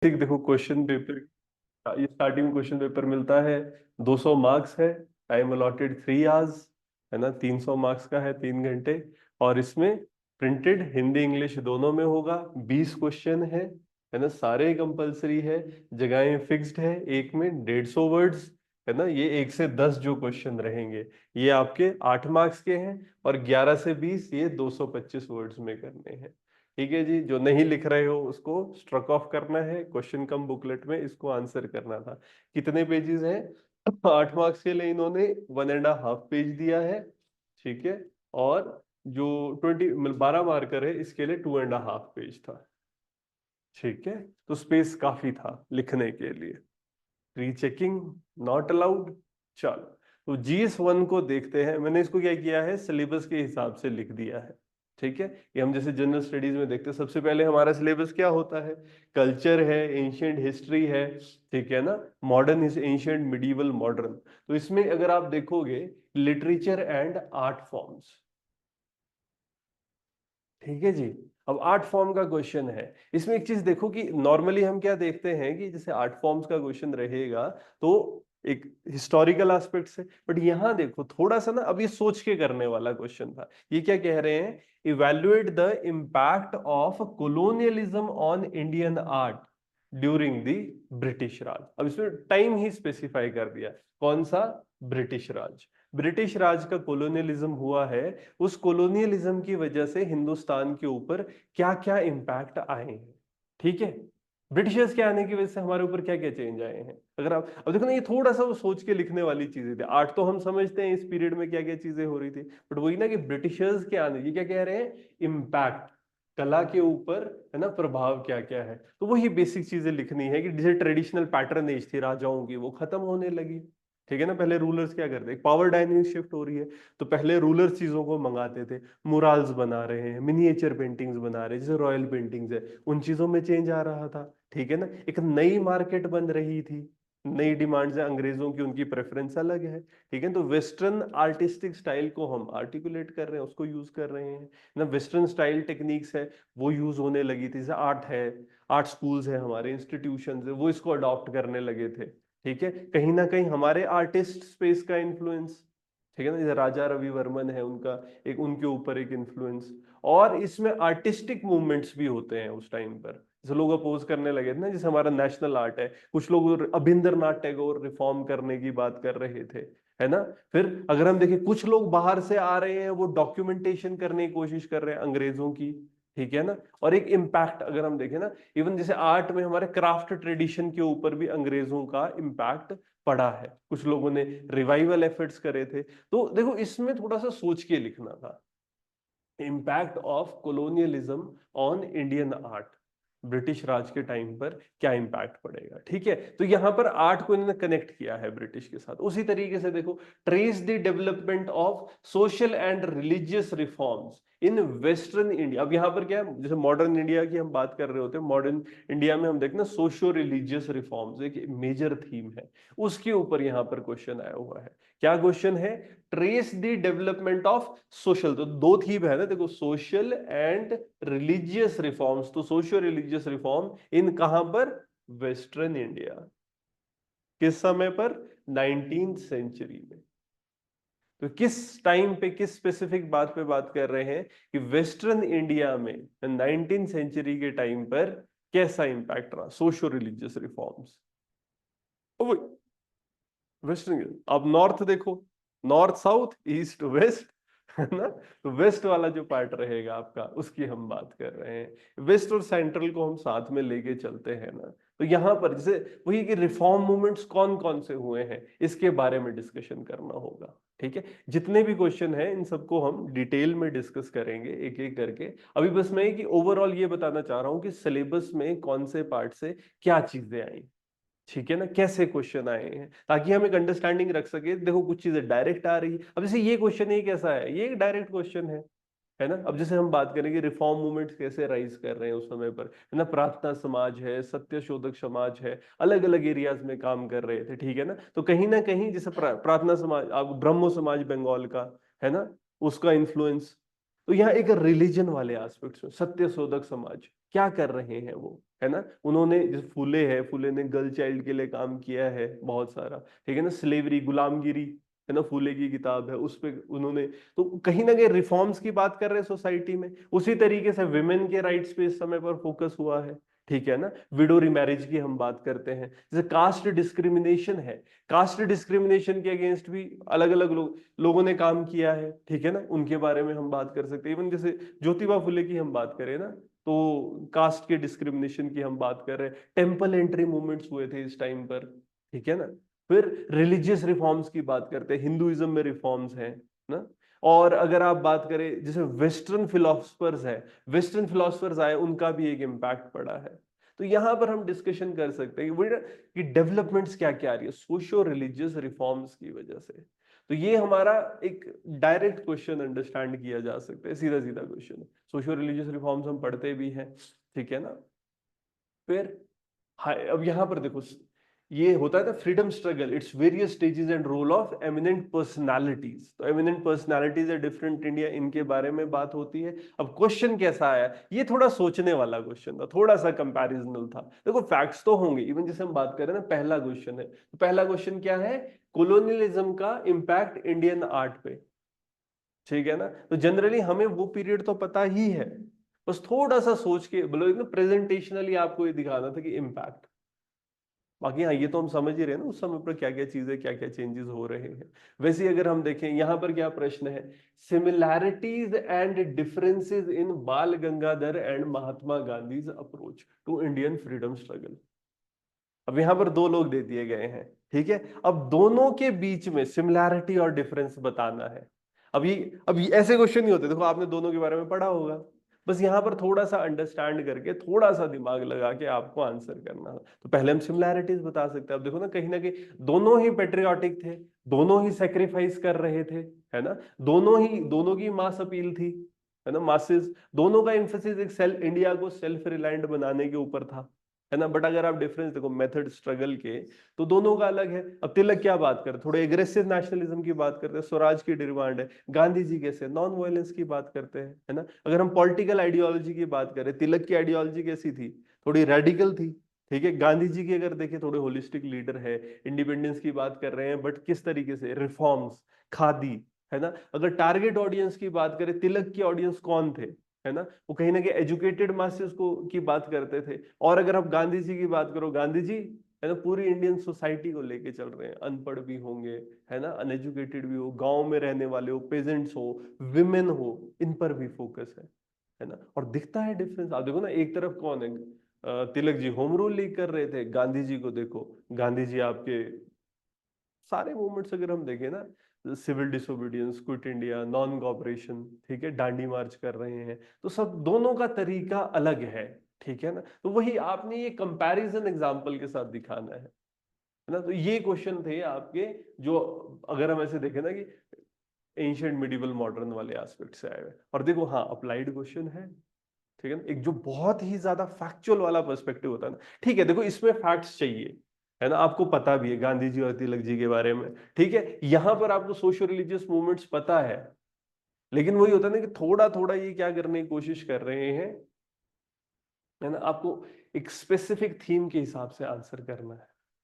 ठीक, देखो question paper, ये स्टार्टिंग में क्वेश्चन पेपर मिलता है। 200 मार्क्स है। टाइम अलॉटेड 3 आवर्स, है ना। 300 मार्क्स का है, 3 घंटे। और इसमें प्रिंटेड हिंदी इंग्लिश दोनों में होगा। 20 क्वेश्चन है ना। सारे कंपलसरी है। जगहें फिक्स्ड है। एक में 150 वर्ड्स, है ना। ये 1 से 10 जो क्वेश्चन रहेंगे ये आपके 8 मार्क्स के हैं। और 11 से 20 ये 225 वर्ड्स में करने हैं। ठीक है जी, जो नहीं लिख रहे हो उसको स्ट्रक ऑफ करना है। क्वेश्चन कम बुकलेट में इसको आंसर करना था। कितने पेजेस हैं? 8 मार्क्स के लिए इन्होंने 1.5 पेज दिया है। ठीक है। और जो 12 मार्कर है इसके लिए 2.5 पेज था। ठीक है। तो स्पेस काफी था लिखने के लिए। Rechecking not allowed. चलो, तो GS1 को देखते हैं। मैंने इसको क्या किया है, सिलेबस के हिसाब से लिख दिया है। ठीक है। ये हम जैसे जनरल स्टडीज में देखते हैं, सबसे पहले हमारा सिलेबस क्या होता है? कल्चर है, एंशियंट हिस्ट्री है, ठीक है ना। Modern, ancient, medieval, modern. तो इसमें अगर आप देखोगे, लिटरेचर एंड आर्ट फॉर्म्स। ठीक है जी। अब आर्ट फॉर्म का क्वेश्चन है। इसमें एक चीज देखो कि नॉर्मली हम क्या देखते हैं कि जैसे आर्ट फॉर्म्स का क्वेश्चन रहेगा तो एक हिस्टोरिकल एस्पेक्ट से, बट यहां देखो थोड़ा सा ना, अब ये सोच के करने वाला क्वेश्चन था। ये क्या कह रहे हैं? Evaluate the impact of colonialism on Indian art during the British Raj. अब इसमें टाइम ही स्पेसिफाई कर दिया। कौन सा? ब्रिटिश राज। ब्रिटिश राज का कोलोनियलिज्म हुआ है। उस कोलोनियलिज्म की वजह से हिंदुस्तान के ऊपर क्या क्या इंपैक्ट आए हैं। ठीक है। ब्रिटिशर्स के आने की वजह से हमारे ऊपर क्या क्या चेंज आए हैं। अगर आप अब देखो ना, ये थोड़ा सा वो सोच के लिखने वाली चीजें थी। आर्ट तो हम समझते हैं इस पीरियड में क्या क्या चीजें हो रही थी, बट वही ना कि ब्रिटिशर्स के आने, ये क्या कह रहे हैं? इम्पैक्ट, कला के ऊपर, है ना, प्रभाव क्या क्या है। तो वही बेसिक चीजें लिखनी है कि जैसे ट्रेडिशनल पैटर्नेज थी राजाओं की, वो खत्म होने लगी। ठीक है ना। पहले रूलर्स क्या करते, पावर डायनेमिक शिफ्ट हो रही है। तो पहले रूलर्स चीजों को मंगाते थे। मुराल्स बना रहे हैं, मिनिएचर पेंटिंग्स बना रहे हैं, जैसे रॉयल पेंटिंग्स है, उन चीजों में चेंज आ रहा था। ठीक है ना। एक नई मार्केट बन रही थी, नई डिमांड्स है अंग्रेजों की, उनकी प्रेफरेंस अलग है। ठीक है। तो वेस्टर्न आर्टिस्टिक स्टाइल को हम आर्टिकुलेट कर रहे हैं, उसको यूज कर रहे हैं ना। वेस्टर्न स्टाइल टेक्निक्स है वो यूज होने लगी थी। जैसे आर्ट है, आर्ट स्कूल्स है, हमारे इंस्टीट्यूशन है, वो इसको अडॉप्ट करने लगे थे। ठीक है। कहीं ना कहीं हमारे आर्टिस्ट स्पेस का इन्फ्लुएंस, ठीक है ना। जैसे राजा रवि वर्मन है, उनका एक, उनके ऊपर एक इन्फ्लुएंस। और इसमें आर्टिस्टिक मूवमेंट्स भी होते हैं उस टाइम पर। जैसे लोग अपोज करने लगे थे ना, जैसे हमारा नेशनल आर्ट है, कुछ लोग अभिंद्रनाथ टैगोर रिफॉर्म करने की बात कर रहे थे, है ना। फिर अगर हम देखें, कुछ लोग बाहर से आ रहे हैं, वो डॉक्यूमेंटेशन करने की कोशिश कर रहे हैं अंग्रेजों की। ठीक है ना। और एक इम्पैक्ट अगर हम देखें ना, इवन जैसे आर्ट में हमारे क्राफ्ट ट्रेडिशन के ऊपर भी अंग्रेजों का इम्पैक्ट पड़ा है। कुछ लोगों ने रिवाइवल एफर्ट्स करे थे। तो देखो, इसमें थोड़ा सा सोच के लिखना था। Impact of colonialism on Indian art, British Raj के टाइम पर क्या इंपैक्ट पड़ेगा। ठीक है। तो यहां पर आर्ट को इन्होंने कनेक्ट किया है ब्रिटिश के साथ। उसी तरीके से देखो, trace the development of social and religious reforms in western India. अब यहां पर क्या है, जैसे मॉडर्न इंडिया की हम बात कर रहे होते हैं, मॉडर्न इंडिया में हम देखते हैं सोशो रिलीजियस रिफॉर्म्स एक मेजर थीम है। उसके ऊपर यहां पर क्वेश्चन आया हुआ है। क्या क्वेश्चन है? Trace the development of social. तो दो थीम है ना, देखो, सोशल एंड रिलीजियस रिफॉर्म्स। तो सोशियो रिलीजियस रिफॉर्म इन कहां पर? Western India. किस समय पर? 19th सेंचुरी में। तो किस टाइम पे, किस स्पेसिफिक बात पे बात कर रहे हैं कि वेस्टर्न इंडिया में 19th सेंचुरी के टाइम पर कैसा इंपैक्ट रहा सोशियो रिलीजियस रिफॉर्म्स। वेस्टर्न। अब नॉर्थ देखो, नॉर्थ साउथ ईस्ट वेस्ट, है ना। तो वेस्ट वाला जो पार्ट रहेगा आपका, उसकी हम बात कर रहे हैं। वेस्ट और सेंट्रल को हम साथ में लेके चलते हैं ना। तो यहां पर जैसे वही कि रिफॉर्म मूवमेंट्स कौन कौन से हुए हैं, इसके बारे में डिस्कशन करना होगा। ठीक है। जितने भी क्वेश्चन हैं इन सबको हम डिटेल में डिस्कस करेंगे एक एक करके। अभी बस मैं कि ओवरऑल ये बताना चाह रहा हूं कि सिलेबस में कौन से पार्ट से क्या चीजें आई। ठीक है ना, कैसे क्वेश्चन आए हैं, ताकि हम एक अंडरस्टैंडिंग रख सके। देखो, कुछ चीजें डायरेक्ट आ रही है। अब जैसे ये क्वेश्चन, ये कैसा है? ये एक डायरेक्ट क्वेश्चन है ना। अब जैसे हम बात करेंगे रिफॉर्म मूवमेंट्स कैसे राइज कर रहे हैं उस समय पर, है ना। प्रार्थना समाज है, सत्यशोधक समाज है, अलग अलग एरियाज में काम कर रहे थे। ठीक है ना। तो कहीं ना कहीं जैसे प्रार्थना समाज, आप ब्रह्मो समाज बंगाल का, है ना, उसका इन्फ्लुएंस। तो यहाँ एक रिलीजन वाले एस्पेक्ट्स में सत्यशोधक समाज क्या कर रहे हैं वो, है ना। उन्होंने जैसे फूले है, फूले ने गर्ल चाइल्ड के लिए काम किया है बहुत सारा, ठीक है ना। स्लेवरी, गुलामगिरी, है ना, फूले की किताब है, उस पे उन्होंने, तो कहीं ना कहीं रिफॉर्म्स की बात कर रहे हैं सोसाइटी में। उसी तरीके से विमेन के राइट्स पे इस समय पर फोकस हुआ है, ठीक है ना। विडो रिमैरिज की हम बात करते हैं, जैसे कास्ट डिस्क्रिमिनेशन है, कास्ट डिस्क्रिमिनेशन के अगेंस्ट भी अलग अलग लोगों ने काम किया है, ठीक है ना। उनके बारे में हम बात कर सकते हैं। इवन जैसे ज्योतिबा फुले की हम बात करें ना, तो कास्ट के डिस्क्रिमिनेशन की हम बात कर रहे हैं। टेम्पल एंट्री मूवमेंट्स हुए थे इस टाइम पर, ठीक है ना। फिर रिलीजियस रिफॉर्म्स की बात करते हैं, हिंदुइज्म में रिफॉर्म्स हैं ना। और अगर आप बात करें जैसे वेस्टर्न फिलोसफर्स है, वेस्टर्न फिलोसफर्स आए, उनका भी एक इम्पैक्ट पड़ा है। तो यहां पर हम डिस्कशन कर सकते हैं कि डेवलपमेंट्स क्या क्या आ रही है सोशियो रिलीजियस रिफॉर्म्स की वजह से। तो ये हमारा एक डायरेक्ट क्वेश्चन अंडरस्टैंड किया जा सकता है, सीधा सीधा क्वेश्चन। सोशियो रिलीजियस रिफॉर्म्स हम पढ़ते भी हैं, ठीक है ना। फिर हाँ, अब यहां पर देखो, ये होता है ना freedom struggle, its various stages and role of eminent personalities. तो एमिनेंट पर्सनालिटीज है डिफरेंट इंडिया, इनके बारे में बात होती है। अब क्वेश्चन कैसा आया, ये थोड़ा सोचने वाला क्वेश्चन था, थोड़ा सा कंपैरिजनल था। देखो फैक्ट्स तो होंगे, इवन जैसे हम बात करें ना, पहला क्वेश्चन है, तो पहला क्वेश्चन क्या है, कोलोनियलिज्म का इम्पैक्ट इंडियन आर्ट पे, ठीक है ना। तो जनरली हमें वो पीरियड तो पता ही है, बस थोड़ा सा सोच के बोलो, प्रेजेंटेशनली आपको ये दिखाना था कि इम्पैक्ट। बाकी हाँ, ये तो हम समझ ही रहे हैं ना उस समय पर क्या क्या चीजें, क्या क्या चेंजेस हो रहे हैं। वैसे ही अगर हम देखें यहाँ पर क्या प्रश्न है, similarities and differences in Bal Gangadhar and Mahatma Gandhi's approach to Indian freedom struggle. अब यहाँ पर दो लोग दे दिए गए हैं, ठीक है। अब दोनों के बीच में सिमिलैरिटी और डिफरेंस बताना है। अब ये ऐसे क्वेश्चन नहीं होते, देखो आपने दोनों के बारे में पढ़ा होगा, बस यहाँ पर थोड़ा सा अंडरस्टैंड करके, थोड़ा सा दिमाग लगा के आपको आंसर करना है। तो पहले हम सिमिलैरिटीज बता सकते हैं। अब देखो ना कहीं दोनों ही पेट्रियाटिक थे, दोनों ही सेक्रीफाइस कर रहे थे, है ना। दोनों की मास अपील थी, है ना, मासेस। दोनों का एम्फेसिस एक सेल्फ, इंडिया को सेल्फ रिलायंट बनाने के ऊपर था, है ना। बट अगर आप डिफरेंस देखो मेथड स्ट्रगल के, तो दोनों का अलग है। अब तिलक क्या बात करते, थोड़े एग्रेसिव नेशनलिज्म की बात करते हैं, स्वराज की डिमांड है। गांधी जी कैसे नॉन वायलेंस की बात करते हैं, है ना। अगर हम पॉलिटिकल आइडियोलॉजी की बात करें, तिलक की आइडियोलॉजी कैसी थी, थोड़ी रेडिकल थी, ठीक है। गांधी जी की अगर देखें, थोड़े होलिस्टिक लीडर है, इंडिपेंडेंस की बात कर रहे हैं, बट किस तरीके से, रिफॉर्म्स, खादी, है ना। अगर टारगेट ऑडियंस की बात करें, तिलक की ऑडियंस कौन थे, है ना, वो कहीं ना कहीं एजुकेटेड मासेस को की बात करते थे। और अगर आप गांधी जी की बात करो, गांधी जी, है ना, पूरी इंडियन सोसाइटी को लेके चल रहे हैं, अनपढ़ भी होंगे, है ना, अनएजुकेटेड भी हो, गांव में रहने वाले हो, पेजेंट्स हो, विमेन हो, इन पर भी फोकस है ना। और दिखता है डिफरेंस, आप देखो ना, एक तरफ कौन है, Tilak ji home rule league कर रहे थे, गांधी जी को देखो, गांधी जी आपके सारे मूवमेंट्स अगर हम देखें ना, civil disobedience, quit India, non cooperation, ठीक है, दांडी मार्च कर रहे हैं, तो सब दोनों का तरीका अलग है, ठीक है ना। तो वही आपने ये कंपैरिजन एग्जांपल के साथ दिखाना है ना। तो ये क्वेश्चन थे आपके, जो अगर हम ऐसे देखें ना कि एंशिएंट मिडिवल मॉडर्न वाले एस्पेक्ट से आए हुए। और देखो हाँ, अप्लाइड क्वेश्चन है, ठीक है ना, एक जो बहुत ही ज्यादा फैक्चुअल वाला पर्सपेक्टिव होता है ना, ठीक है। देखो इसमें फैक्ट्स चाहिए, है ना, आपको पता भी है गांधी जी और तिलक जी के बारे में, ठीक है। यहां पर आपको सोशो रिलीजियस मूवमेंट्स पता है, लेकिन वही होता है ना कि थोड़ा थोड़ा ये क्या करने की कोशिश कर रहे हैं, है ना, आपको एक स्पेसिफिक थीम के हिसाब से आंसर करना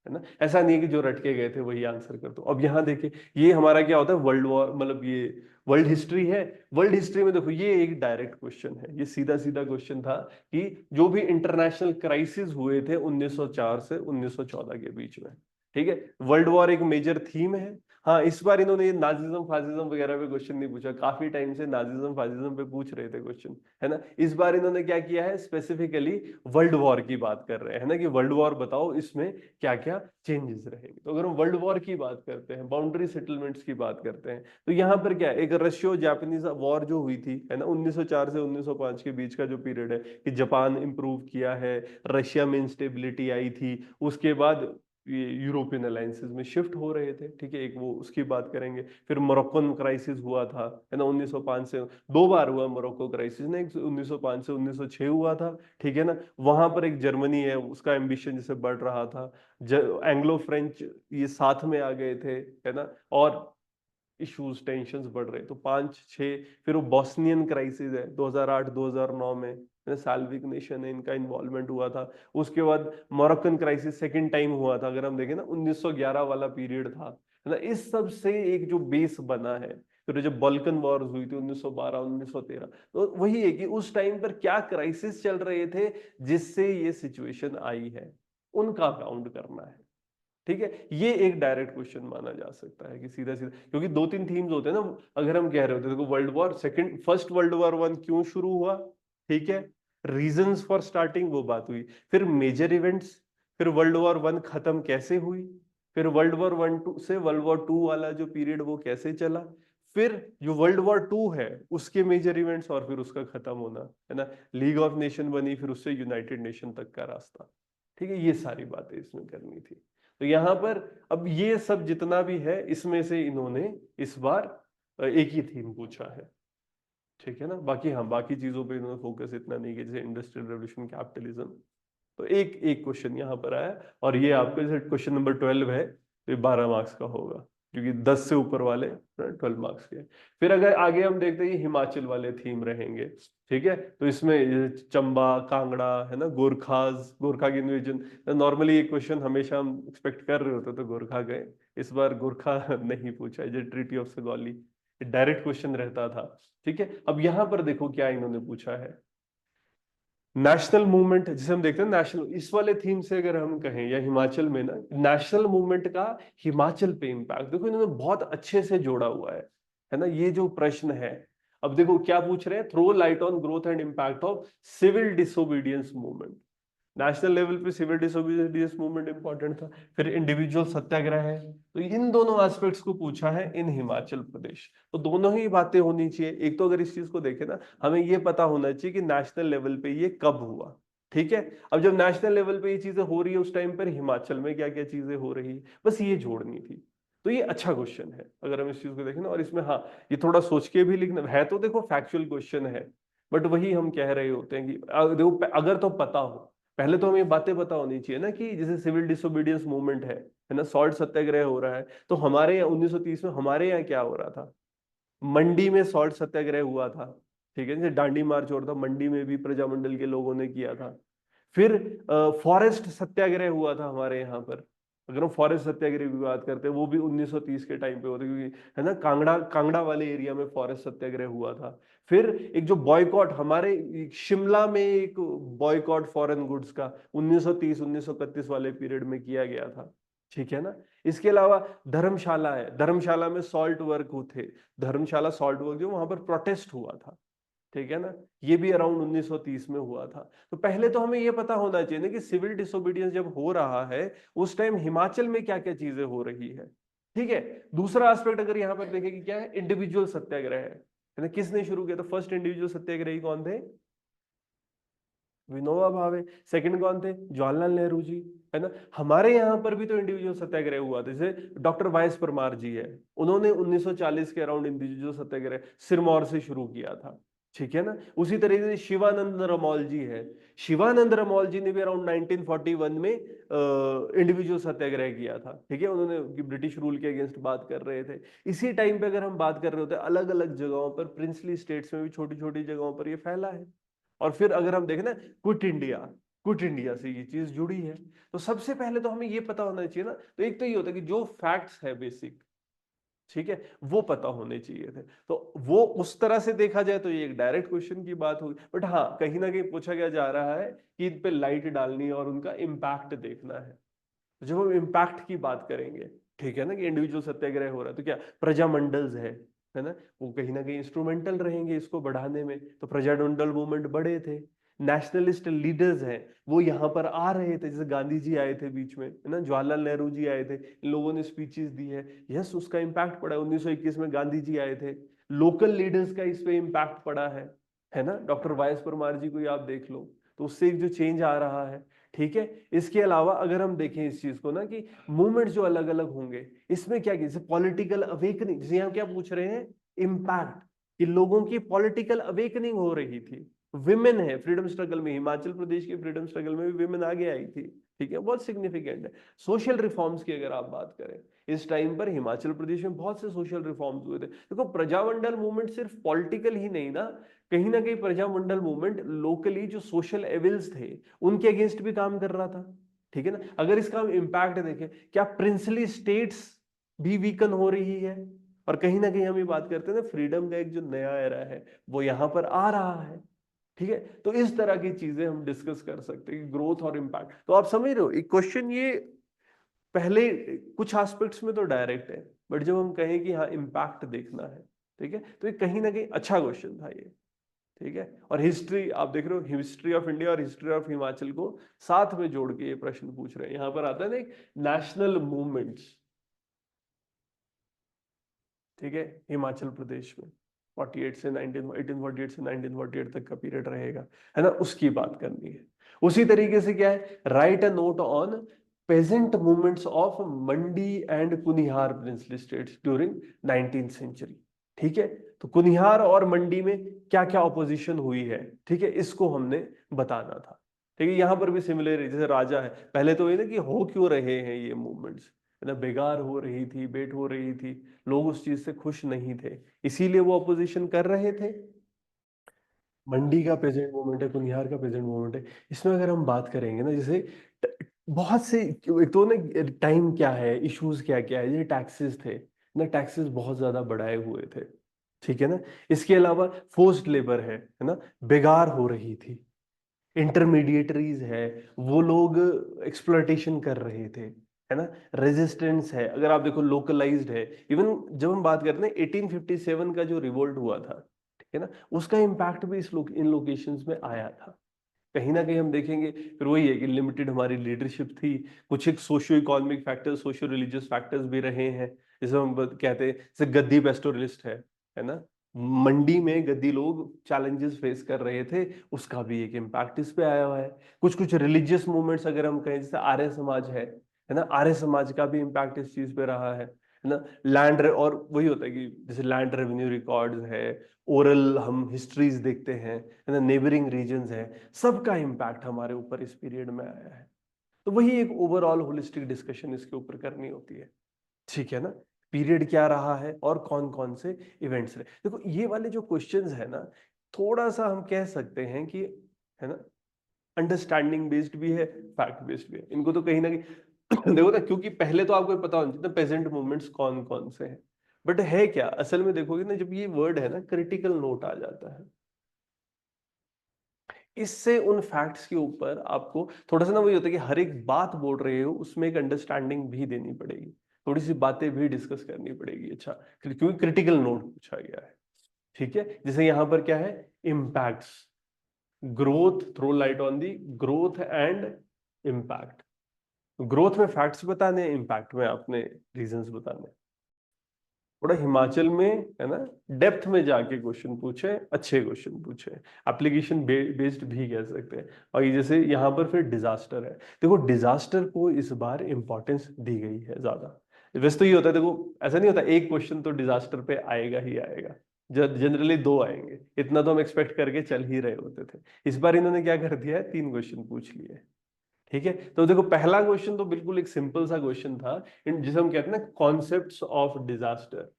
है ना। ऐसा नहीं है कि जो रटके गए थे वही आंसर कर दो। अब यहाँ देखिए, ये हमारा क्या होता है, वर्ल्ड वॉर, मतलब ये वर्ल्ड हिस्ट्री है। वर्ल्ड हिस्ट्री में देखो, ये एक डायरेक्ट क्वेश्चन है, ये सीधा सीधा क्वेश्चन था कि जो भी इंटरनेशनल क्राइसिस हुए थे 1904 से 1914 के बीच में, ठीक है, वर्ल्ड वॉर एक मेजर थीम है। हाँ, इस बार इन्होंने ये नाजिज्म फासिज्म वगैरह पे क्वेश्चन नहीं पूछा, काफी टाइम से नाजिज्म फासिज्म पे पूछ रहे थे क्वेश्चन, है ना। इस बार इन्होंने क्या किया है, स्पेसिफिकली वर्ल्ड वॉर की बात कर रहे हैं ना, कि वर्ल्ड वॉर बताओ इसमें क्या क्या चेंजेस रहेंगे। तो अगर हम वर्ल्ड वॉर की बात करते हैं, बाउंड्री सेटलमेंट्स की बात करते हैं, तो यहाँ पर क्या है, एक रशियो जापानीज वॉर जो हुई थी, है ना, 1904 से 1905 के बीच का जो पीरियड है, कि जापान इंप्रूव किया है, रशिया में इंस्टेबिलिटी आई थी, उसके बाद ये यूरोपियन अलायंसेस में शिफ्ट हो रहे थे, ठीक है, एक वो उसकी बात करेंगे। फिर मोरक्कन क्राइसिस हुआ था, है ना, 1905 से, दो बार हुआ मोरक्को क्राइसिस ना, एक 1905 से 1906 हुआ था, ठीक है ना। वहां पर एक जर्मनी है, उसका एम्बिशन जैसे बढ़ रहा था, एंग्लो फ्रेंच ये साथ में आ गए थे, है ना। और इश्यूज, टेंशंस बढ़ रहे, तो पांच छह, फिर वो बॉस्नियन क्राइसिस है 2008 2009 में, साल्विक नेशन है, इनका इन्वॉल्वमेंट हुआ था। उसके बाद मोरक्कन क्राइसिस सेकंड टाइम हुआ था, अगर हम देखें ना 1911 वाला पीरियड था, है ना। इस सब से एक जो बेस बना है, फिर जब बल्कन वॉर्स हुई थी 1912 1913, तो वही है कि उस टाइम पर क्या क्राइसिस चल रहे थे जिससे ये सिचुएशन आई है, उनका काउंट करना है। ठीक है, ये एक डायरेक्ट क्वेश्चन माना जा सकता है कि सीधा सीधा, क्योंकि दो तीन थीम्स होते हैं ना। अगर हम कह रहे होते देखो world war second, first world war one क्यों शुरू हुआ, ठीक है, रीजंस फॉर स्टार्टिंग वो बात हुई, फिर मेजर इवेंट्स, फिर वर्ल्ड वॉर वन खत्म कैसे हुई, फिर वर्ल्ड वॉर वन टू से वर्ल्ड वॉर टू वाला जो पीरियड वो कैसे चला, फिर जो वर्ल्ड वॉर टू है उसके मेजर इवेंट्स, और फिर उसका खत्म होना, है ना। लीग ऑफ नेशन बनी, फिर उससे यूनाइटेड नेशन तक का रास्ता। ठीक है, ये सारी बातें इसमें करनी थी। तो यहां पर अब ये सब जितना भी है इसमें से इन्होंने इस बार एक ही थीम पूछा है। ठीक है ना, बाकी हाँ बाकी चीजों पे इन्होंने फोकस इतना नहीं किया, जैसे इंडस्ट्रियल रेवोल्यूशन, कैपिटलिज्म। तो एक एक क्वेश्चन यहाँ पर आया, और ये आपका जैसे क्वेश्चन नंबर 12 है तो ये 12 मार्क्स का होगा, क्योंकि 10 से ऊपर वाले 12 मार्क्स के। फिर अगर आगे हम देखते हैं ये हिमाचल वाले थीम रहेंगे। ठीक है, तो इसमें ये चंबा, कांगड़ा, है ना, गोरखाज, गोरखा की इन्वेजन। नॉर्मली ये क्वेश्चन हमेशा हम एक्सपेक्ट कर रहे होते तो गोरखा गए, इस बार गोरखा नहीं पूछा है, जो treaty of Sugauli direct question रहता था। ठीक है, अब यहां पर देखो क्या इन्होंने पूछा है, नेशनल मूवमेंट जिसे हम देखते हैं नेशनल, इस वाले थीम से अगर हम कहें, या हिमाचल में ना नेशनल मूवमेंट का हिमाचल पे इम्पैक्ट, देखो इन्होंने बहुत अच्छे से जोड़ा हुआ है ना, ये जो प्रश्न है। अब देखो क्या पूछ रहे हैं, throw light on growth and impact of civil disobedience movement. National level पे सिविल डिसोबीडियंस मूवमेंट इंपॉर्टेंट था, फिर इंडिविजुअल सत्याग्रह है, तो इन दोनों एस्पेक्ट्स को पूछा है इन हिमाचल प्रदेश। तो दोनों ही बातें होनी चाहिए। एक तो अगर इस चीज को देखें ना, हमें ये पता होना चाहिए कि नेशनल लेवल पे ये कब हुआ। ठीक है, अब जब नेशनल लेवल पे ये चीजें हो रही है उस टाइम पर हिमाचल में क्या क्या चीजें हो रही है, बस ये जोड़नी थी। तो ये अच्छा क्वेश्चन है अगर हम इस चीज को देखें ना, और इसमें हाँ ये थोड़ा सोच के भी लिखना है, तो देखो फैक्चुअल क्वेश्चन है, बट वही हम कह रहे होते हैं कि देखो अगर तो पता हो, पहले तो हमें बातें पता होनी चाहिए ना, कि जैसे सिविल डिसोबीडियंस मूवमेंट है ना, सॉल्ट सत्याग्रह हो रहा है, तो हमारे यहाँ 1930 में हमारे यहाँ क्या हो रहा था, मंडी में सॉल्ट सत्याग्रह हुआ था। ठीक है, जैसे दांडी मार्च हो रहा था, मंडी में भी प्रजामंडल के लोगों ने किया था। फिर फॉरेस्ट सत्याग्रह हुआ था हमारे यहाँ पर, अगर हम फॉरेस्ट सत्याग्रह की बात करते हैं वो भी 1930 के टाइम पे होता, क्योंकि है ना कांगड़ा कांगड़ा वाले एरिया में फॉरेस्ट सत्याग्रह हुआ था। फिर एक जो बॉयकॉट हमारे शिमला में एक बॉयकॉट फॉरेन गुड्स का 1930 1931 वाले पीरियड में किया गया था। ठीक है ना, इसके अलावा धर्मशाला है, धर्मशाला में सॉल्ट वर्क थे, धर्मशाला सॉल्ट वर्क जो वहां पर प्रोटेस्ट हुआ था। ठीक है ना, ये भी अराउंड 1930 में हुआ था। तो पहले तो हमें ये पता होना चाहिए ना कि सिविल डिसोबीडियंस जब हो रहा है उस टाइम हिमाचल में क्या क्या चीजें हो रही है। ठीक है, दूसरा एस्पेक्ट अगर यहाँ पर देखें कि क्या है, इंडिविजुअल सत्याग्रह है ना, किसने शुरू किया, तो फर्स्ट इंडिविजुअल सत्याग्रही कौन थे, विनोबा भावे। सेकंड कौन थे, जवाहरलाल नेहरू जी, है ना। हमारे यहाँ पर भी तो इंडिविजुअल सत्याग्रह हुआ था, जैसे डॉक्टर वाइस परमार जी है, उन्होंने 1940 के अराउंड इंडिविजुअल सत्याग्रह सिरमौर से शुरू किया था। ठीक है ना, उसी तरीके से शिवानंद रमौल जी है, शिवानंद रमौल जी ने भी अराउंड 1941 में इंडिविजुअल सत्याग्रह किया था। ठीक है, उन्होंने ब्रिटिश रूल के अगेंस्ट बात कर रहे थे। इसी टाइम पे अगर हम बात कर रहे होते अलग अलग जगहों पर, प्रिंसली स्टेट्स में भी छोटी छोटी जगहों पर ये फैला है। और फिर अगर हम देखें ना, क्विट इंडिया, क्विट इंडिया से ये चीज जुड़ी है। तो सबसे पहले तो हमें ये पता होना चाहिए ना, तो एक तो ये होता है कि जो फैक्ट्स है बेसिक, ठीक है, वो पता होने चाहिए थे। तो वो उस तरह से देखा जाए तो ये एक डायरेक्ट क्वेश्चन की बात होगी, बट हाँ कहीं ना कहीं पूछा गया जा रहा है कि इन पे लाइट डालनी है और उनका इम्पैक्ट देखना है। जब हम इम्पैक्ट की बात करेंगे, ठीक है ना, कि इंडिविजुअल सत्याग्रह हो रहा है तो क्या प्रजामंडल्स है ना, वो कहीं ना कहीं इंस्ट्रूमेंटल रहेंगे इसको बढ़ाने में, तो प्रजामंडल मूवमेंट बड़े थे। नेशनलिस्ट लीडर्स हैं वो यहाँ पर आ रहे थे, जैसे गांधी जी आए थे बीच में, है ना, जवाहरलाल नेहरू जी आए थे, इन लोगों ने स्पीचेस दी है। यस, उसका इम्पैक्ट पड़ा है, 1921 में गांधी जी आए थे, लोकल लीडर्स का इस पे इम्पैक्ट पड़ा है ना, डॉक्टर वाई एस परमार जी को ही आप देख लो, तो उससे एक जो चेंज आ रहा है। ठीक है, इसके अलावा अगर हम देखें इस चीज को ना, कि मूवमेंट जो अलग अलग होंगे इसमें क्या, जैसे पॉलिटिकल अवेकनिंग, जैसे यहाँ क्या पूछ रहे हैं, इम्पैक्ट, कि लोगों की पॉलिटिकल अवेकनिंग हो रही थी। विमेन है फ्रीडम स्ट्रगल में, हिमाचल प्रदेश के फ्रीडम स्ट्रगल में भी विमेन आगे आई थी। ठीक है, बहुत सिग्निफिकेंट है। सोशल रिफॉर्म्स की अगर आप बात करें, इस टाइम पर हिमाचल प्रदेश में बहुत से सोशल रिफॉर्म्स हुए थे। देखो प्रजामंडल मूवमेंट सिर्फ पॉलिटिकल ही नहीं ना कहीं प्रजामंडल मूवमेंट लोकली जो सोशल एविल्स थे उनके अगेंस्ट भी काम कर रहा था। ठीक है ना, अगर इसका हम इम्पैक्ट देखें, क्या प्रिंसली स्टेट्स भी वीकन हो रही है, और कहीं ना कहीं हम ये बात करते हैं ना, फ्रीडम का एक जो नया एरा है वो यहां पर आ रहा है। ठीक है, तो इस तरह की चीजें हम डिस्कस कर सकते हैं, ग्रोथ और इम्पैक्ट। तो आप समझ रहे हो, एक क्वेश्चन ये पहले कुछ एस्पेक्ट्स में तो डायरेक्ट है, बट जब हम कहें कि हाँ इम्पैक्ट देखना है, ठीक है, तो ये कहीं ना कहीं अच्छा क्वेश्चन था ये। ठीक है, और हिस्ट्री आप देख रहे हो, हिस्ट्री ऑफ इंडिया और हिस्ट्री ऑफ हिमाचल को साथ में जोड़ के ये प्रश्न पूछ रहे हैं। यहां पर आता है ना एक नेशनल मूवमेंट्स, ठीक है, हिमाचल प्रदेश में 48 से 1848 से 1948 तक का पीरियड रहेगा, है ना, उसकी बात करनी है। उसी तरीके से क्या है, write a note on peasant movements of Mandi and Kunihar princely states during 19th century. ठीक है, तो कुनिहार और मंडी में क्या क्या ऑपोजिशन हुई है, ठीक है, इसको हमने बताना था। ठीक है, यहां पर भी सिमिलर है, जैसे राजा है, पहले तो ये ना कि हो क्यों रहे हैं ये मूवमेंट्स, है ना, बेगार हो रही थी, बेट हो रही थी, लोग उस चीज से खुश नहीं थे, इसीलिए वो अपोजिशन कर रहे थे। मंडी का प्रेजेंट मोमेंट है, कुनिहार का प्रेजेंट मोमेंट है। इसमें अगर हम बात करेंगे ना, जैसे बहुत से, एक तो ना टाइम क्या है, इश्यूज क्या क्या है, ये टैक्सेस थे ना, टैक्सेस बहुत ज्यादा बढ़ाए हुए थे। ठीक है ना, इसके अलावा फोर्स्ड लेबर है ना, बेगार हो रही थी, इंटरमीडिएटरीज है, वो लोग एक्सप्लॉयटेशन कर रहे थे, है ना, रेजिस्टेंस है, अगर आप देखो लोकलाइज्ड है। इवन जब हम बात करते हैं 1857 का जो रिवोल्ट हुआ था, ठीक है ना, उसका इम्पैक्ट भी इन लोकेशंस में आया था। कहीं ना कहीं हम देखेंगे, फिर वही है कि लिमिटेड हमारी लीडरशिप थी, कुछ एक socio economic factors, socio religious factors भी रहे हैं। जैसे हम कहते हैं, जैसे गद्दी पेस्टोरलिस्ट है ना, मंडी में गद्दी लोग चैलेंजेस फेस कर रहे थे, उसका भी एक इम्पैक्ट इस पे आया हुआ है। कुछ कुछ रिलीजियस मूवमेंट्स अगर हम कहें, जैसे आर्य समाज है ना, आर्य समाज का भी इम्पैक्ट इस चीज पे रहा है ना। लैंड, और वही होता है कि जैसे लैंड रेवेन्यू रिकॉर्ड्स है, ओरल हम हिस्ट्रीज देखते हैं, है ना, नेबरिंग रीजन्स है, सबका इम्पैक्ट हमारे ऊपर इस पीरियड में आया है। तो वही एक ओवरऑल होलिस्टिक डिस्कशन इसके ऊपर करनी होती है। ठीक है ना, पीरियड क्या रहा है और कौन कौन से इवेंट्स रहे। देखो ये वाले जो क्वेश्चंस है ना, थोड़ा सा हम कह सकते हैं कि, है ना, अंडरस्टैंडिंग बेस्ड भी है, फैक्ट बेस्ड भी है, इनको तो कहीं ना कहीं देखो ना, क्योंकि पहले तो आपको पता होना चाहिए प्रेजेंट मूवमेंट्स कौन कौन से हैं, बट है क्या असल में, देखोगे ना, जब ये वर्ड है ना क्रिटिकल नोट आ जाता है, इससे उन फैक्ट्स के ऊपर आपको थोड़ा सा ना, वही होता है कि हर एक बात बोल रहे हो उसमें एक अंडरस्टैंडिंग भी देनी पड़ेगी, थोड़ी सी बातें भी डिस्कस करनी पड़ेगी। अच्छा, क्योंकि क्रिटिकल नोट पूछा गया है। ठीक है, जैसे यहां पर क्या है, impacts, growth, throw light on the growth and impact. Growth में फैक्ट्स बताने, इम्पैक्ट में आपने रीजंस बताने। थोड़ा हिमाचल में, है ना, डेप्थ में जाके क्वेश्चन पूछे, अच्छे क्वेश्चन पूछे, एप्लीकेशन बेस्ड भी कह सकते हैं। और ये जैसे यहाँ पर फिर डिजास्टर है, देखो डिजास्टर को इस बार इंपॉर्टेंस दी गई है ज्यादा। वैसे तो ये होता है, देखो ऐसा नहीं होता एक क्वेश्चन तो डिजास्टर पे आएगा ही आएगा, जनरली दो आएंगे, इतना तो हम एक्सपेक्ट करके चल ही रहे होते थे। इस बार इन्होंने क्या कर दिया है, 3 क्वेश्चन पूछ लिए। ठीक है, तो देखो पहला क्वेश्चन तो बिल्कुल एक सिंपल सा क्वेश्चन था, जिसे हम कहते हैं ना कॉन्सेप्ट्स ऑफ डिजास्टर।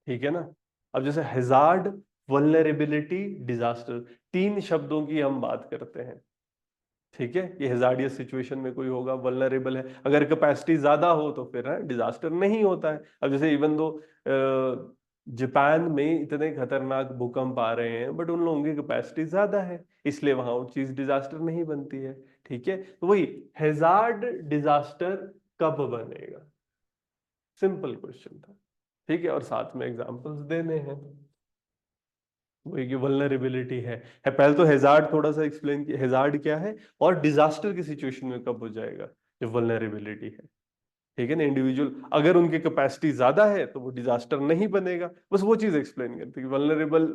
ठीक है ना, अब जैसे हैजार्ड, वल्नरेबिलिटी, डिजास्टर, 3 शब्दों की हम बात करते हैं। ठीक है, ये हैजार्डियस सिचुएशन में कोई होगा, वल्नरेबल है, अगर कैपेसिटी ज्यादा हो तो फिर है डिजास्टर नहीं होता है। अब जैसे इवन दो जापान में इतने खतरनाक भूकंप आ रहे हैं, बट उन लोगों की कैपेसिटी ज्यादा है, इसलिए वहां वो चीज डिजास्टर नहीं बनती है। ठीक है, तो वही हैजार्ड डिजास्टर कब बनेगा, सिंपल क्वेश्चन था। ठीक है, और साथ में एग्जांपल्स देने हैं, वही की वल्नरेबिलिटी है पहले तो हैजार्ड थोड़ा सा एक्सप्लेन किया, हैजार्ड क्या है और डिजास्टर की सिचुएशन में कब हो जाएगा, जब वल्नरेबिलिटी है। ठीक है ना, इंडिविजुअल अगर उनकी कैपेसिटी ज्यादा है तो वो डिजास्टर नहीं बनेगा, बस वो चीज एक्सप्लेन करती है। वल्नरेबल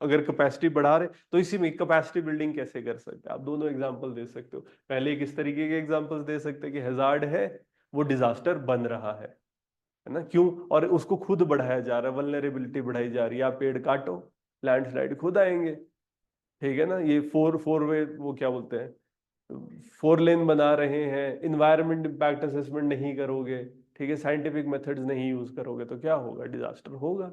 अगर कैपेसिटी बढ़ा रहे तो इसी में कैपेसिटी बिल्डिंग कैसे कर सकते हैं, आप दोनों एग्जांपल दे सकते हो। पहले एक इस तरीके के एग्जांपल्स दे सकते हैं कि हैजार्ड है, वो डिजास्टर बन रहा है ना, क्यों, और उसको खुद बढ़ाया जा रहा है, वल्नरेबिलिटी बढ़ाई जा रही है, आप पेड़ काटो लैंडस्लाइड खुद आएंगे। ठीक है ना, ये फोर फोर वे वो क्या बोलते हैं, 4 लेन बना रहे हैं, इन्वायरमेंट इम्पैक्ट असेसमेंट नहीं करोगे, ठीक है, साइंटिफिक मेथड्स नहीं यूज करोगे तो क्या होगा, डिजास्टर होगा।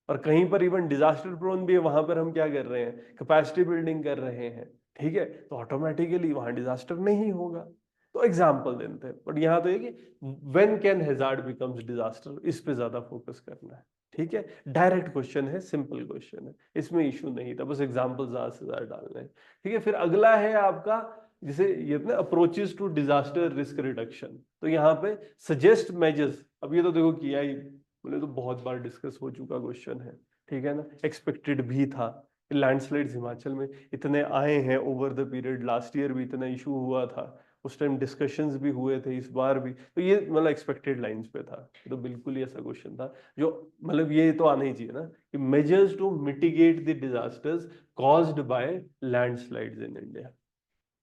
और कहीं पर इवन डिजास्टर प्रोन भी है, वहां पर हम क्या कर रहे हैं, कैपेसिटी बिल्डिंग कर रहे हैं, ठीक है, तो ऑटोमेटिकली वहां डिजास्टर नहीं होगा। तो एग्जाम्पल देते हैं, बट यहाँ तो ये कि when can hazard becomes disaster, इस पे ज्यादा फोकस करना है, ठीक है। डायरेक्ट क्वेश्चन है, सिंपल क्वेश्चन है, इसमें इशू नहीं था, बस एग्जाम्पल ज्यादा से ज्यादा डालने हैं, ठीक है। फिर अगला है आपका, जिसे ये ना approaches to disaster risk reduction. तो यहाँ पे सजेस्ट मेजर्स, अब ये तो देखो किया ही, बोले तो बहुत बार डिस्कस हो चुका क्वेश्चन है, ठीक है ना, एक्सपेक्टेड भी था। लैंडस्लाइड्स हिमाचल में इतने आए हैं over the period, last year भी इतना इशू हुआ था, उस टाइम डिस्कशंस भी हुए थे, इस बार भी, तो ये मतलब एक्सपेक्टेड लाइंस पे था, तो बिल्कुल ही ऐसा क्वेश्चन था जो, मतलब ये तो आना ही चाहिए ना, कि measures to mitigate the disasters caused by landslides in India,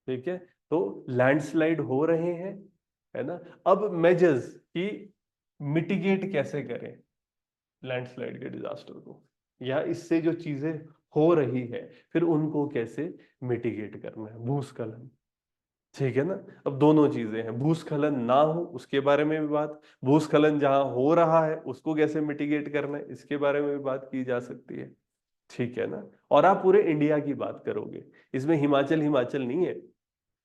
ठीक है। तो लैंडस्लाइड हो रहे हैं, है ना, अब मेजर्स की मिटिगेट कैसे करें लैंडस्लाइड के डिजास्टर को, या इससे जो चीजें हो रही है फिर उनको कैसे मिटिगेट करना है, भूस्खलन, ठीक है ना। अब दोनों चीजें हैं, भूस्खलन ना हो उसके बारे में भी बात, भूस्खलन जहां हो रहा है उसको कैसे मिटिगेट करना है इसके बारे में भी बात की जा सकती है, ठीक है ना। और आप पूरे इंडिया की बात करोगे, इसमें हिमाचल हिमाचल नहीं है,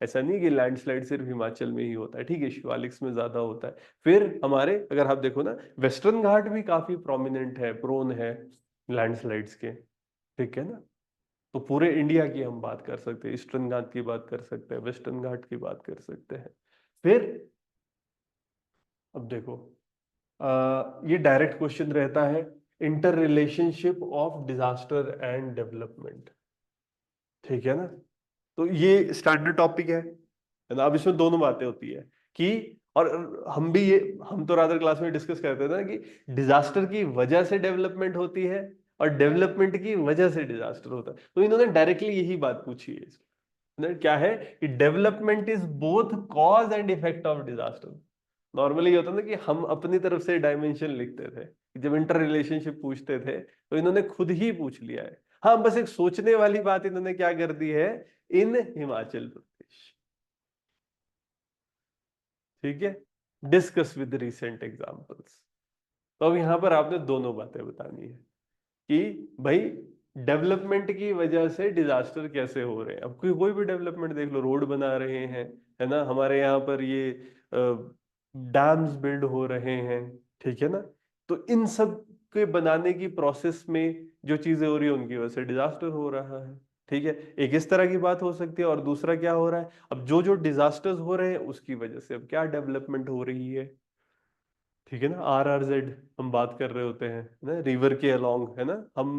ऐसा नहीं कि लैंडस्लाइड सिर्फ हिमाचल में ही होता है, ठीक है, शिवालिक्स में ज्यादा होता है। फिर हमारे अगर आप देखो ना, वेस्टर्न घाट भी काफी प्रोमिनेंट है, प्रोन है लैंडस्लाइड्स के, ठीक है ना। तो पूरे इंडिया की हम बात कर सकते हैं, ईस्टर्न घाट की बात कर सकते हैं, वेस्टर्न घाट की बात कर सकते हैं। फिर अब देखो, ये डायरेक्ट क्वेश्चन रहता है, inter relationship of disaster and development, ठीक है ना। तो ये स्टैंडर्ड टॉपिक है ना। अब इसमें दोनों बातें होती है कि, और हम भी ये, हम तो रादर क्लास में डिस्कस करते थे ना कि डिजास्टर की वजह से डेवलपमेंट होती है और डेवलपमेंट की वजह से डिजास्टर होता है, तो इन्होंने डायरेक्टली यही बात पूछी है इसमें। क्या है कि development is both cause and effect of disaster. Normally ये होता ना कि हम अपनी तरफ से डायमेंशन लिखते थे, जब इंटर रिलेशनशिप पूछते थे तो इन्होंने खुद ही पूछ लिया है। हाँ, बस एक सोचने वाली बात इन्होंने क्या कर दी है, इन हिमाचल प्रदेश, ठीक है, डिस्कस विद रिसेंट एग्जांपल्स। तो अब यहां पर आपने दोनों बातें बतानी है कि भाई डेवलपमेंट की वजह से डिजास्टर कैसे हो रहे हैं। अब कोई कोई भी डेवलपमेंट देख लो, रोड बना रहे हैं, है ना, हमारे यहाँ पर ये डैम्स बिल्ड हो रहे हैं, ठीक है ना। तो इन सब के बनाने की प्रोसेस में जो चीजें हो रही है उनकी वजह से डिजास्टर हो रहा है, ठीक है। एक इस तरह की बात हो सकती है, और दूसरा क्या हो रहा है, अब जो जो डिजास्टर्स हो रहे हैं उसकी वजह से अब क्या डेवलपमेंट हो रही है, ठीक है ना। RRZ हम बात कर रहे होते हैं ना, रिवर के अलोंग, है ना, हम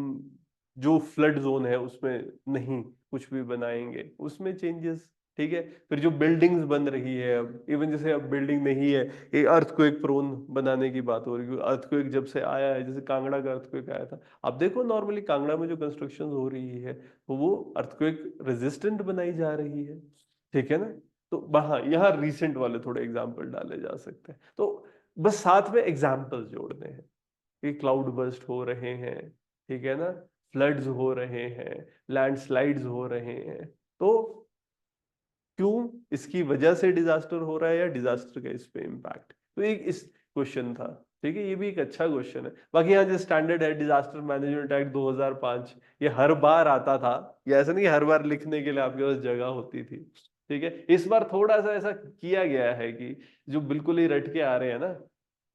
जो फ्लड जोन है उसमें नहीं कुछ भी बनाएंगे, उसमें चेंजेस, ठीक है। फिर जो बिल्डिंग्स बन रही है, अब इवन जैसे अब बिल्डिंग नहीं है, ये अर्थक्वेक प्रोन बनाने की बात हो रही है, अर्थक्वेक जब से आया है, जैसे कांगड़ा का अर्थक्वेक आया था, आप देखो नॉर्मली कांगड़ा में जो कंस्ट्रक्शन हो रही है वो अर्थक्वेक रेजिस्टेंट बनाई जा रही है, ठीक है ना। तो हाँ, यहाँ रिसेंट वाले थोड़े एग्जाम्पल डाले जा सकते हैं, तो बस साथ में एग्जाम्पल्स जोड़ने हैं कि क्लाउड बर्स्ट हो रहे हैं, ठीक है ना, फ्लड्स हो रहे हैं, लैंडस्लाइड्स हो रहे हैं, तो क्यों, इसकी वजह से डिजास्टर हो रहा है या डिजास्टर का इस पे इम्पैक्ट, तो एक इस क्वेश्चन था, ठीक है। ये भी एक अच्छा क्वेश्चन है। बाकी यहाँ जो स्टैंडर्ड है डिजास्टर मैनेजमेंट एक्ट 2005, ये हर बार आता था, ये ऐसा नहीं कि हर बार लिखने के लिए आपके पास जगह होती थी, ठीक है। इस बार थोड़ा सा ऐसा किया गया है कि जो बिल्कुल ही रट के आ रहे हैं ना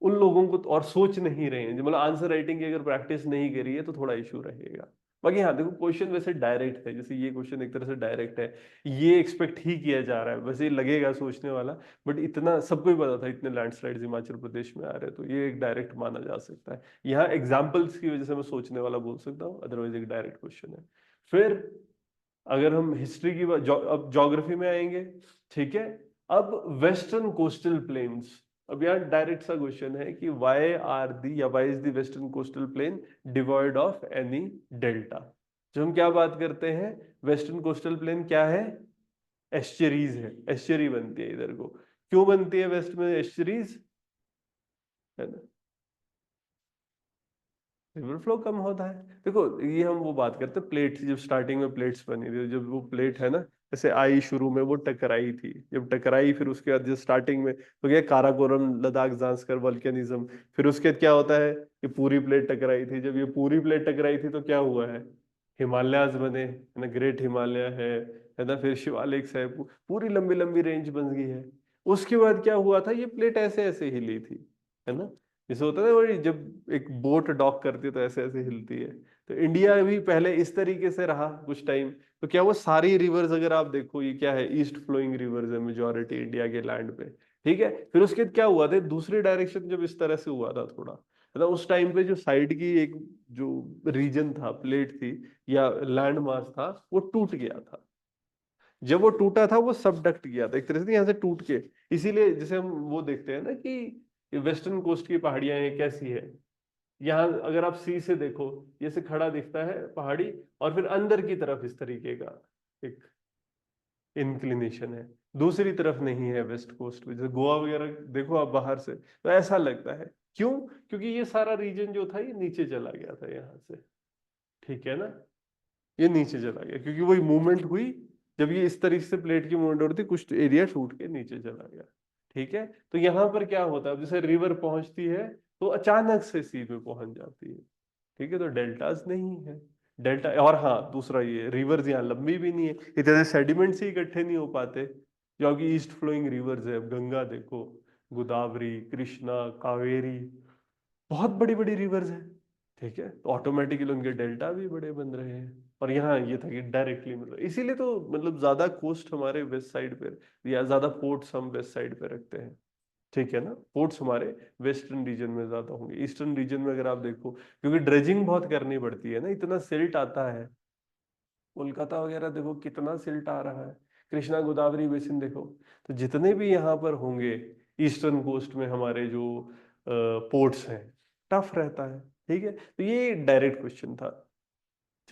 उन लोगों को और सोच नहीं रहे हैं, जो मतलब आंसर राइटिंग की अगर प्रैक्टिस नहीं करी है तो थोड़ा इशू रहेगा। बाकी हाँ देखो, क्वेश्चन वैसे डायरेक्ट है, जैसे ये क्वेश्चन एक तरह से डायरेक्ट है, ये एक्सपेक्ट ही किया जा रहा है, वैसे लगेगा सोचने वाला, बट इतना सबको ही पता था इतने लैंडस्लाइड्स हिमाचल प्रदेश में आ रहे हैं, तो ये एक डायरेक्ट माना जा सकता है। यहाँ एग्जाम्पल्स की वजह से मैं सोचने वाला बोल सकता हूँ, अदरवाइज एक डायरेक्ट क्वेश्चन है। फिर अगर हम हिस्ट्री की बात, अब ज्योग्राफी में आएंगे, ठीक है। अब वेस्टर्न कोस्टल प्लेन्स, अब यहाँ डायरेक्ट सा क्वेश्चन है कि why is the western coastal plain devoid of any delta. जो हम क्या बात करते हैं, वेस्टर्न कोस्टल प्लेन क्या है, एस्चरीज है, एस्चरी बनती है इधर को। क्यों बनती है वेस्ट में एस्चरीज, है ना, रिवर फ्लो कम होता है। देखो ये हम वो बात करते हैं प्लेट्स, जब स्टार्टिंग में प्लेट्स बनी थी, जब वो प्लेट है ना जैसे आई शुरू में वो टकराई थी, जब टकराई फिर उसके बाद जो स्टार्टिंग में तो क्या काराकोरम, लद्दाख, जांस्कर वोल्केनिज्म, फिर उसके बाद क्या होता है कि पूरी प्लेट टकराई थी, जब ये पूरी प्लेट टकराई थी तो क्या हुआ है, हिमालयाज बने, है ना, ग्रेट हिमालय है ना, फिर शिवालिक्स है, पूरी लंबी लंबी रेंज बन गई है। उसके बाद क्या हुआ था, ये प्लेट ऐसे ऐसे हिली थी, है ना, जैसे होता है ना वही जब एक बोट डॉक करती है तो ऐसे ऐसे हिलती है। तो इंडिया भी पहले इस तरीके से रहा कुछ टाइम। तो क्या वो सारी रिवर्स अगर आप देखो, ये क्या है, ईस्ट फ्लोइंग रिवर्स है मेजोरिटी इंडिया के लैंड पे, ठीक है। फिर उसके बाद क्या हुआ था, दूसरी डायरेक्शन जब इस तरह से हुआ था थोड़ा, मतलब उस टाइम पे जो साइड की एक जो रीजन था, प्लेट थी या लैंड मास था, वो टूट गया था। जब वो टूटा था वो सबडक्ट गया था एक तरह से, यहाँ से टूट के। इसीलिए जैसे हम वो देखते हैं ना कि वेस्टर्न कोस्ट की पहाड़ियां ये कैसी है, यहाँ अगर आप सी से देखो, ये से खड़ा दिखता है पहाड़ी, और फिर अंदर की तरफ इस तरीके का एक इंक्लिनेशन है, दूसरी तरफ नहीं है वेस्ट कोस्ट में, जैसे गोवा वगैरह देखो आप बाहर से तो ऐसा लगता है। क्यों? क्योंकि ये सारा रीजन जो था ये नीचे चला गया था यहाँ से, ठीक है ना, ये नीचे चला गया क्योंकि वही मूवमेंट हुई, जब ये इस तरीके से प्लेट की मूवमेंट हो रही थी, कुछ एरिया टूट के नीचे चला गया, ठीक है। तो यहाँ पर क्या होता है, जैसे रिवर पहुंचती है तो अचानक से सी में पहुंच जाती है, ठीक है, तो डेल्टास नहीं है। डेल्टा, और हाँ दूसरा ये रिवर्स यहाँ लंबी भी नहीं है, इतने सेडिमेंट्स ही इकट्ठे नहीं हो पाते, जो कि ईस्ट फ्लोइंग रिवर्स है, अब गंगा देखो, गोदावरी, कृष्णा, कावेरी, बहुत बड़ी बड़ी रिवर्स है, ठीक है, तो ऑटोमेटिकली उनके डेल्टा भी बड़े बन रहे हैं। और यहाँ ये था कि डायरेक्टली मतलब, इसीलिए तो मतलब ज्यादा कोस्ट हमारे वेस्ट साइड पे, या ज्यादा पोर्ट्स हम वेस्ट साइड पे रखते हैं, ठीक है ना, पोर्ट्स हमारे वेस्टर्न रीजन में ज्यादा होंगे। ईस्टर्न रीजन में अगर आप देखो, क्योंकि ड्रेजिंग बहुत करनी पड़ती है ना, इतना सिल्ट आता है, कोलकाता वगैरह देखो कितना सिल्ट आ रहा है, कृष्णा गोदावरी बेसिन देखो, तो जितने भी यहाँ पर होंगे ईस्टर्न कोस्ट में हमारे जो पोर्ट्स हैं, टफ रहता है, ठीक है। तो ये डायरेक्ट क्वेश्चन था,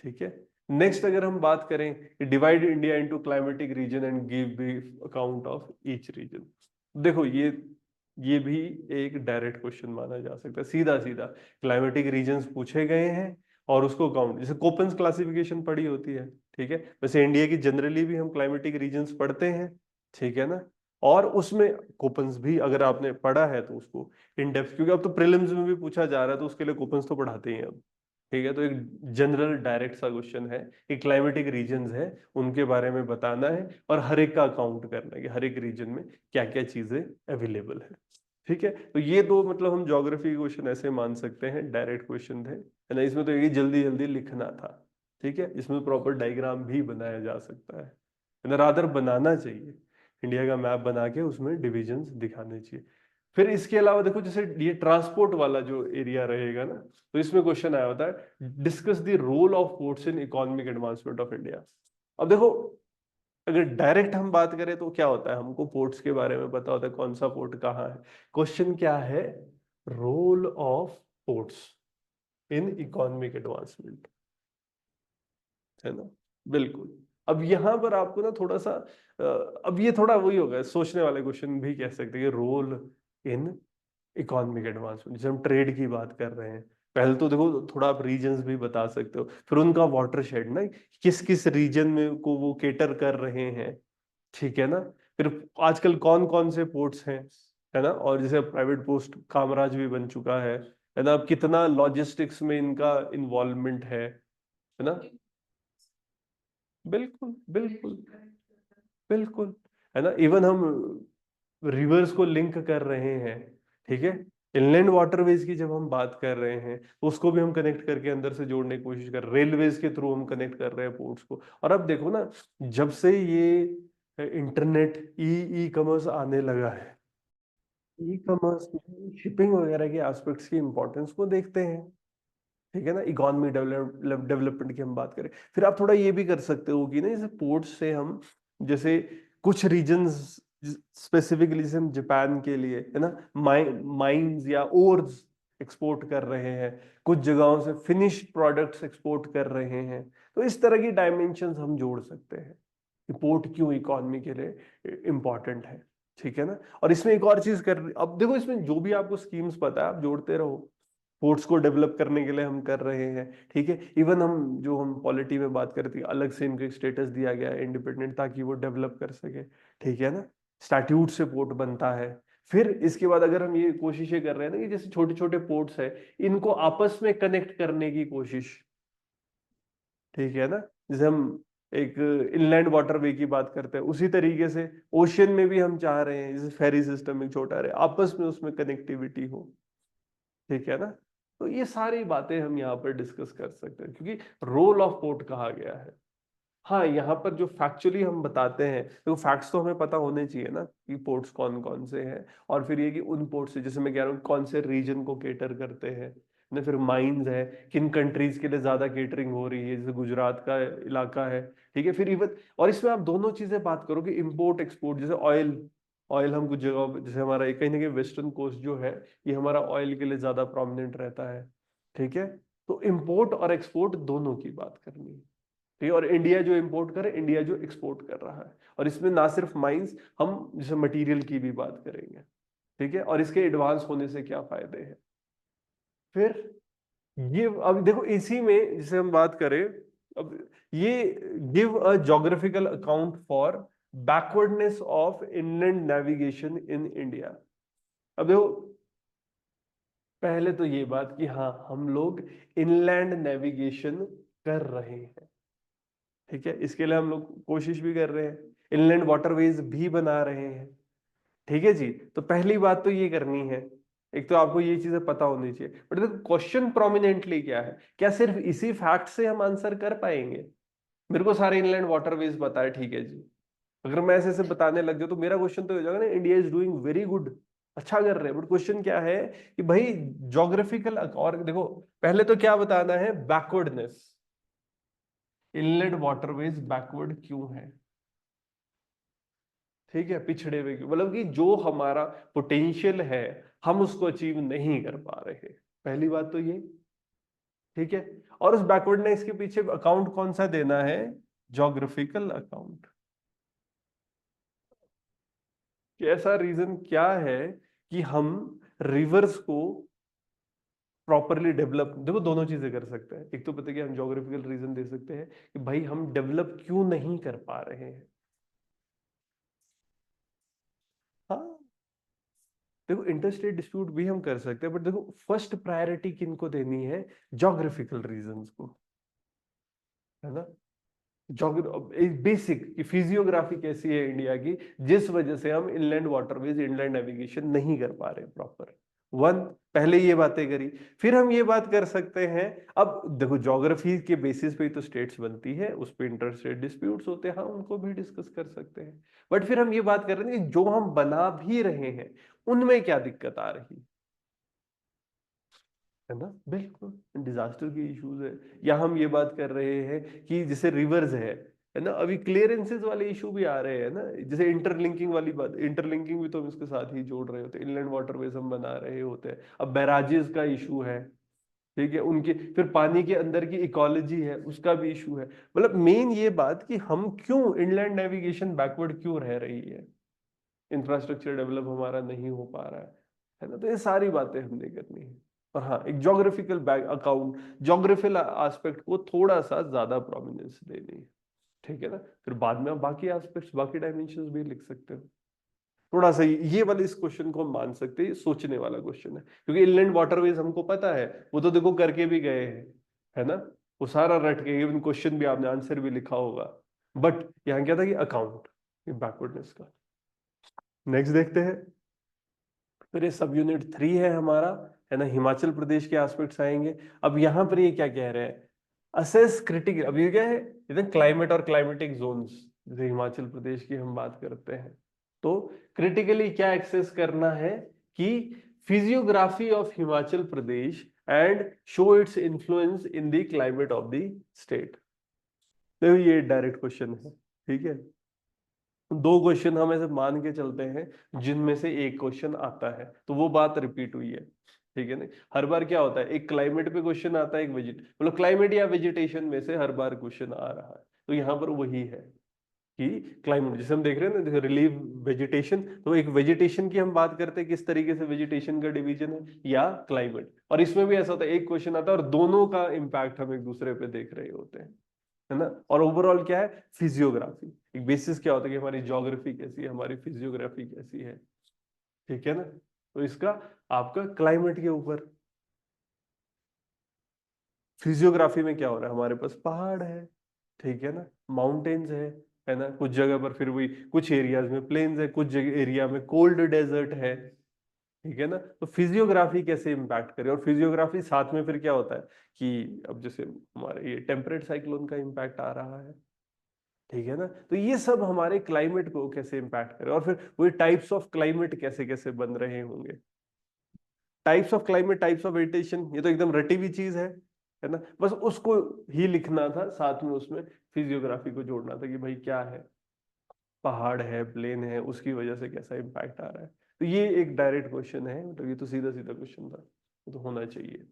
ठीक है। नेक्स्ट अगर हम बात करें, divide India into climatic reason and give brief account of each reason, देखो ये भी एक डायरेक्ट क्वेश्चन माना जा सकता है, सीधा सीधा क्लाइमेटिक रीजन्स पूछे गए हैं और उसको काउंट, जैसे कोपेंस क्लासिफिकेशन पढ़ी होती है, ठीक है, वैसे इंडिया की जनरली भी हम क्लाइमेटिक रीजन्स पढ़ते हैं, ठीक है ना, और उसमें कोपेंस भी अगर आपने पढ़ा है तो उसको इन डेप्थ, क्योंकि अब तो प्रीलिम्स में भी पूछा जा रहा है तो उसके लिए कोपेंस तो पढ़ाते ही हैं अब, ठीक है। तो एक जनरल डायरेक्ट सा क्वेश्चन है कि क्लाइमेटिक रीजन्स है उनके बारे में बताना है और हर एक का अकाउंट करना है कि हर एक रीजन में क्या क्या चीजें अवेलेबल है, ठीक है। तो ये दो मतलब हम ज्योग्राफी क्वेश्चन ऐसे मान सकते हैं, डायरेक्ट क्वेश्चन थे, है ना, इसमें तो ये जल्दी जल्दी लिखना था, ठीक है, इसमें प्रॉपर डायग्राम भी बनाया जा सकता है ना, रादर बनाना चाहिए, इंडिया का मैप बना के उसमें डिविजन्स दिखाने चाहिए। फिर इसके अलावा देखो, जैसे ये ट्रांसपोर्ट वाला जो एरिया रहेगा ना, तो इसमें क्वेश्चन आया होता है, discuss the role of ports in economic advancement of India. अब देखो, अगर डायरेक्ट हम बात करें तो क्या होता है, हमको पोर्ट्स के बारे में पता होता है कौन सा पोर्ट कहाँ है, क्वेश्चन क्या है, role of ports in economic advancement, है ना, बिल्कुल। अब यहां पर आपको ना थोड़ा सा अब ये थोड़ा वही होगा, सोचने वाले क्वेश्चन भी कह सकते हैं, रोल इन इकोनॉमिक एडवांसमेंट, जैसे हम ट्रेड की बात कर रहे हैं, पहले तो देखो थोड़ा आप रीजन्स भी बता सकते हो, फिर उनका वाटर शेड ना, किस किस रीजन में को वो केटर कर रहे हैं, ठीक है ना, फिर आजकल कौन कौन से पोर्ट्स हैं, है ना, और जैसे प्राइवेट पोस्ट कामराज भी बन चुका है ना, अब कितना लॉजिस्टिक्स में इनका इन्वॉल्वमेंट है ना, बिल्कुल बिल्कुल बिल्कुल, है ना, इवन हम रिवर्स को लिंक कर रहे हैं, ठीक है, इनलैंड वाटरवेज की जब हम बात कर रहे हैं तो उसको भी हम कनेक्ट करके अंदर से जोड़ने की कोशिश कर रहे हैं, रेलवेज के थ्रू हम कनेक्ट कर रहे हैं पोर्ट्स को। और अब देखो ना, जब से ये इंटरनेट ई कॉमर्स आने लगा है, ई कॉमर्स शिपिंग वगैरह के एस्पेक्ट्स की इंपॉर्टेंस को देखते हैं, ठीक है ना, इकोनॉमी डेवलपमेंट की हम बात करें, फिर आप थोड़ा ये भी कर सकते हो कि ना, जैसे पोर्ट से हम, जैसे कुछ रीजन्स स्पेसिफिकली, जैसे हम जापान के लिए, है ना, माइंस या ओर्स एक्सपोर्ट कर रहे हैं, कुछ जगहों से फिनिश्ड प्रोडक्ट्स एक्सपोर्ट कर रहे हैं, तो इस तरह की डायमेंशंस हम जोड़ सकते हैं कि पोर्ट क्यों इकोनॉमी के लिए इंपॉर्टेंट है, ठीक है ना। और इसमें एक और चीज कर, अब देखो इसमें जो भी आपको स्कीम्स पता है आप जोड़ते रहो, पोर्ट्स को डेवलप करने के लिए हम कर रहे हैं, ठीक है। इवन हम पॉलिटी में बात करते हैं, अलग से इनको स्टेटस दिया गया है इंडिपेंडेंट, ताकि वो डेवलप कर सके, ठीक है ना। स्टैट्यूट से पोर्ट बनता है। फिर इसके बाद अगर हम ये कोशिशें कर रहे हैं ना कि जैसे छोटे छोटे पोर्ट्स है, इनको आपस में कनेक्ट करने की कोशिश, ठीक है ना। जैसे हम एक इनलैंड वाटरवे की बात करते हैं, उसी तरीके से ओशियन में भी हम चाह रहे हैं, जैसे फेरी सिस्टम एक छोटा रहे, आपस में उसमें कनेक्टिविटी हो, ठीक है ना। तो ये सारी बातें हम यहाँ पर डिस्कस कर सकते हैं, क्योंकि रोल ऑफ पोर्ट कहा गया है। हाँ, यहाँ पर जो फैक्चुअली हम बताते हैं, तो फैक्ट्स तो हमें पता होने चाहिए ना कि पोर्ट्स कौन कौन से हैं, और फिर ये कि उन पोर्ट से, जैसे मैं कह रहा हूँ, कौन से रीजन को केटर करते हैं ना। फिर माइंस है, किन कंट्रीज के लिए ज्यादा केटरिंग हो रही है, जैसे गुजरात का इलाका है, ठीक है। फिर इवन, और इसमें आप दोनों चीजें बात करो कि इम्पोर्ट एक्सपोर्ट, जैसे ऑयल, ऑयल हम कुछ जगह, जैसे हमारा कहीं ना कहीं वेस्टर्न कोस्ट जो है, ये हमारा ऑयल के लिए ज्यादा प्रोमिनेंट रहता है, ठीक है। तो इम्पोर्ट और एक्सपोर्ट दोनों की बात करनी है, ठीक है। और इंडिया जो इंपोर्ट करे, इंडिया जो एक्सपोर्ट कर रहा है, और इसमें ना सिर्फ माइंस, हम जैसे मटेरियल की भी बात करेंगे, ठीक है, और इसके एडवांस होने से क्या फायदे हैं। फिर ये अब देखो, इसी में जैसे हम बात करें, अब ये give a geographical account for backwardness of inland navigation in India. अब देखो, पहले तो ये बात कि हाँ, हम लोग इनलैंड नेविगेशन कर रहे हैं, ठीक है। इसके लिए हम लोग कोशिश भी कर रहे हैं, इनलैंड वाटरवेज भी बना रहे हैं, ठीक है जी। तो पहली बात तो ये करनी है, एक तो आपको ये चीजें पता होनी चाहिए। बट देखो, क्वेश्चन प्रोमिनेंटली क्या है, क्या सिर्फ इसी फैक्ट से हम आंसर कर पाएंगे? मेरे को सारे इनलैंड वाटरवेज पता है, ठीक है जी, अगर मैं ऐसे ऐसे बताने लग जाऊं तो मेरा क्वेश्चन तो हो जाएगा ना, India is doing very good, अच्छा कर रहे हैं। बट क्वेश्चन क्या है कि भाई जोग्राफिकल, और देखो, पहले तो क्या बताना है, बैकवर्डनेस, इनलैंड वाटरवेज बैकवर्ड क्यों है, ठीक है, पिछड़े हुए क्यों, मतलब कि जो हमारा पोटेंशियल है, हम उसको अचीव नहीं कर पा रहे, पहली बात तो ये, ठीक है। और उस बैकवर्डनेस के पीछे अकाउंट कौन सा देना है, जोग्राफिकल अकाउंट, कि ऐसा रीजन क्या है कि हम रिवर्स को प्रॉपरली डेवलप, देखो दोनों चीजें कर सकते हैं, एक तो पता है कि हम जोग्राफिकल रीजन दे सकते हैं कि भाई हम डेवलप क्यों नहीं कर पा रहे हैं। हाँ, देखो इंटरस्टेट डिस्प्यूट भी हम कर सकते हैं, बट देखो फर्स्ट प्रायोरिटी किनको देनी है, जोग्राफिकल रीजंस को, है ना। बेसिक कि फिजियोग्राफी कैसी है इंडिया की, जिस वजह से हम इनलैंड वाटरवेज, इनलैंड नेविगेशन नहीं कर पा रहे प्रॉपर, वन, पहले ये बातें करी। फिर हम ये बात कर सकते हैं, अब देखो ज्योग्राफी के बेसिस पे ही तो स्टेट्स बनती है, उस पे इंटर स्टेट डिस्प्यूट्स होते हैं, हाँ उनको भी डिस्कस कर सकते हैं। बट फिर हम ये बात कर रहे हैं कि जो हम बना भी रहे हैं, उनमें क्या दिक्कत आ रही है ना। बिल्कुल, डिजास्टर के इश्यूज है, या हम ये बात कर रहे हैं कि जैसे रिवर्स है ना, अभी क्लियरेंसेस वाले इशू भी आ रहे हैं ना, जैसे इंटरलिंकिंग वाली बात, इंटरलिंकिंग भी तो हम इसके साथ ही जोड़ रहे होते हैं, इनलैंड वाटरवेज हम बना रहे होते हैं, अब बैराजेस का इशू है, ठीक है, उनके फिर पानी के अंदर की इकोलॉजी है, उसका भी इशू है। मतलब मेन ये बात कि हम क्यों इनलैंड नेविगेशन बैकवर्ड क्यों रह रही है, इंफ्रास्ट्रक्चर डेवलप हमारा नहीं हो पा रहा है ना। तो ये सारी बातें हमने करनी है। और हाँ, एक geographical bank account, geographical aspect को थोड़ा सा ज्यादा प्रोमिनेंस देनी है, ठीक है ना। फिर बाद में आप बाकी एस्पेक्ट्स, बाकी डायमेंशंस भी लिख सकते हो। थोड़ा सा ये वाले इस क्वेश्चन को हम मान सकते हैं, ये सोचने वाला क्वेश्चन है, क्योंकि इनलैंड वाटरवेज हमको पता है, वो तो देखो करके भी गए हैं, है ना। वो सारा रट के, इवन क्वेश्चन भी आपने आंसर भी लिखा होगा। बट यहाँ क्या था कि अकाउंट, बैकवर्डनेस का। नेक्स्ट देखते हैं, फिर ये सब यूनिट 3 है हमारा, है ना, हिमाचल प्रदेश के एस्पेक्ट्स आएंगे। अब यहाँ पर ये क्या कह रहे हैं, असेस क्रिटिकल, अब ये क्या है, इधर क्लाइमेट और क्लाइमेटिक जोन्स, जैसे हिमाचल प्रदेश की हम बात करते हैं, तो क्रिटिकली क्या एक्सेस करना है कि physiography of Himachal Pradesh and show its influence in the climate of the state. तो ये डायरेक्ट क्वेश्चन है, ठीक है। दो क्वेश्चन हम ऐसे मान के चलते हैं जिनमें से एक क्वेश्चन आता है, तो वो बात रिपीट हुई है, ठीक है ना। हर बार क्या होता है, एक क्लाइमेट पे क्वेश्चन आता है, एक मतलब क्लाइमेट या वेजिटेशन में से हर बार क्वेश्चन आ रहा है, तो यहाँ पर वही है। कि क्लाइमेट, जैसे हम देख रहे हैं ना, रिलीव वेजिटेशन, तो एक वेजिटेशन की हम बात करते हैं, किस तरीके से वेजिटेशन का डिवीजन है, या क्लाइमेट। और इसमें भी ऐसा होता है, एक क्वेश्चन आता है और दोनों का इंपैक्ट हम एक दूसरे पे देख रहे होते हैं, है ना। और ओवरऑल क्या है, फिजियोग्राफी, एक बेसिस क्या होता है कि हमारी ज्योग्राफी कैसी है, हमारी फिजियोग्राफी कैसी है, ठीक है ना। तो इसका आपका क्लाइमेट के ऊपर, फिजियोग्राफी में क्या हो रहा है, हमारे पास पहाड़ है, ठीक है ना, माउंटेन्स है ना, कुछ जगह पर फिर वही कुछ एरियाज में प्लेन्स है, कुछ जगह एरिया में कोल्ड डेजर्ट है, ठीक है ना। तो फिजियोग्राफी कैसे इम्पैक्ट करे, और फिजियोग्राफी साथ में फिर क्या होता है कि अब जैसे हमारे ये टेम्परेट साइक्लोन का इम्पैक्ट आ रहा है, ठीक है ना। तो ये सब हमारे क्लाइमेट को कैसे इम्पैक्ट करे, और फिर वही टाइप्स ऑफ क्लाइमेट कैसे कैसे बन रहे होंगे, types of climate, types of vegetation, ये तो एकदम रटी हुई चीज है ना। बस उसको ही लिखना था, साथ में उसमें फिजियोग्राफी को जोड़ना था कि भाई क्या है, पहाड़ है, प्लेन है, उसकी वजह से कैसा इम्पैक्ट आ रहा है। तो ये एक डायरेक्ट क्वेश्चन है, मतलब ये तो सीधा सीधा क्वेश्चन था, ये तो होना चाहिए।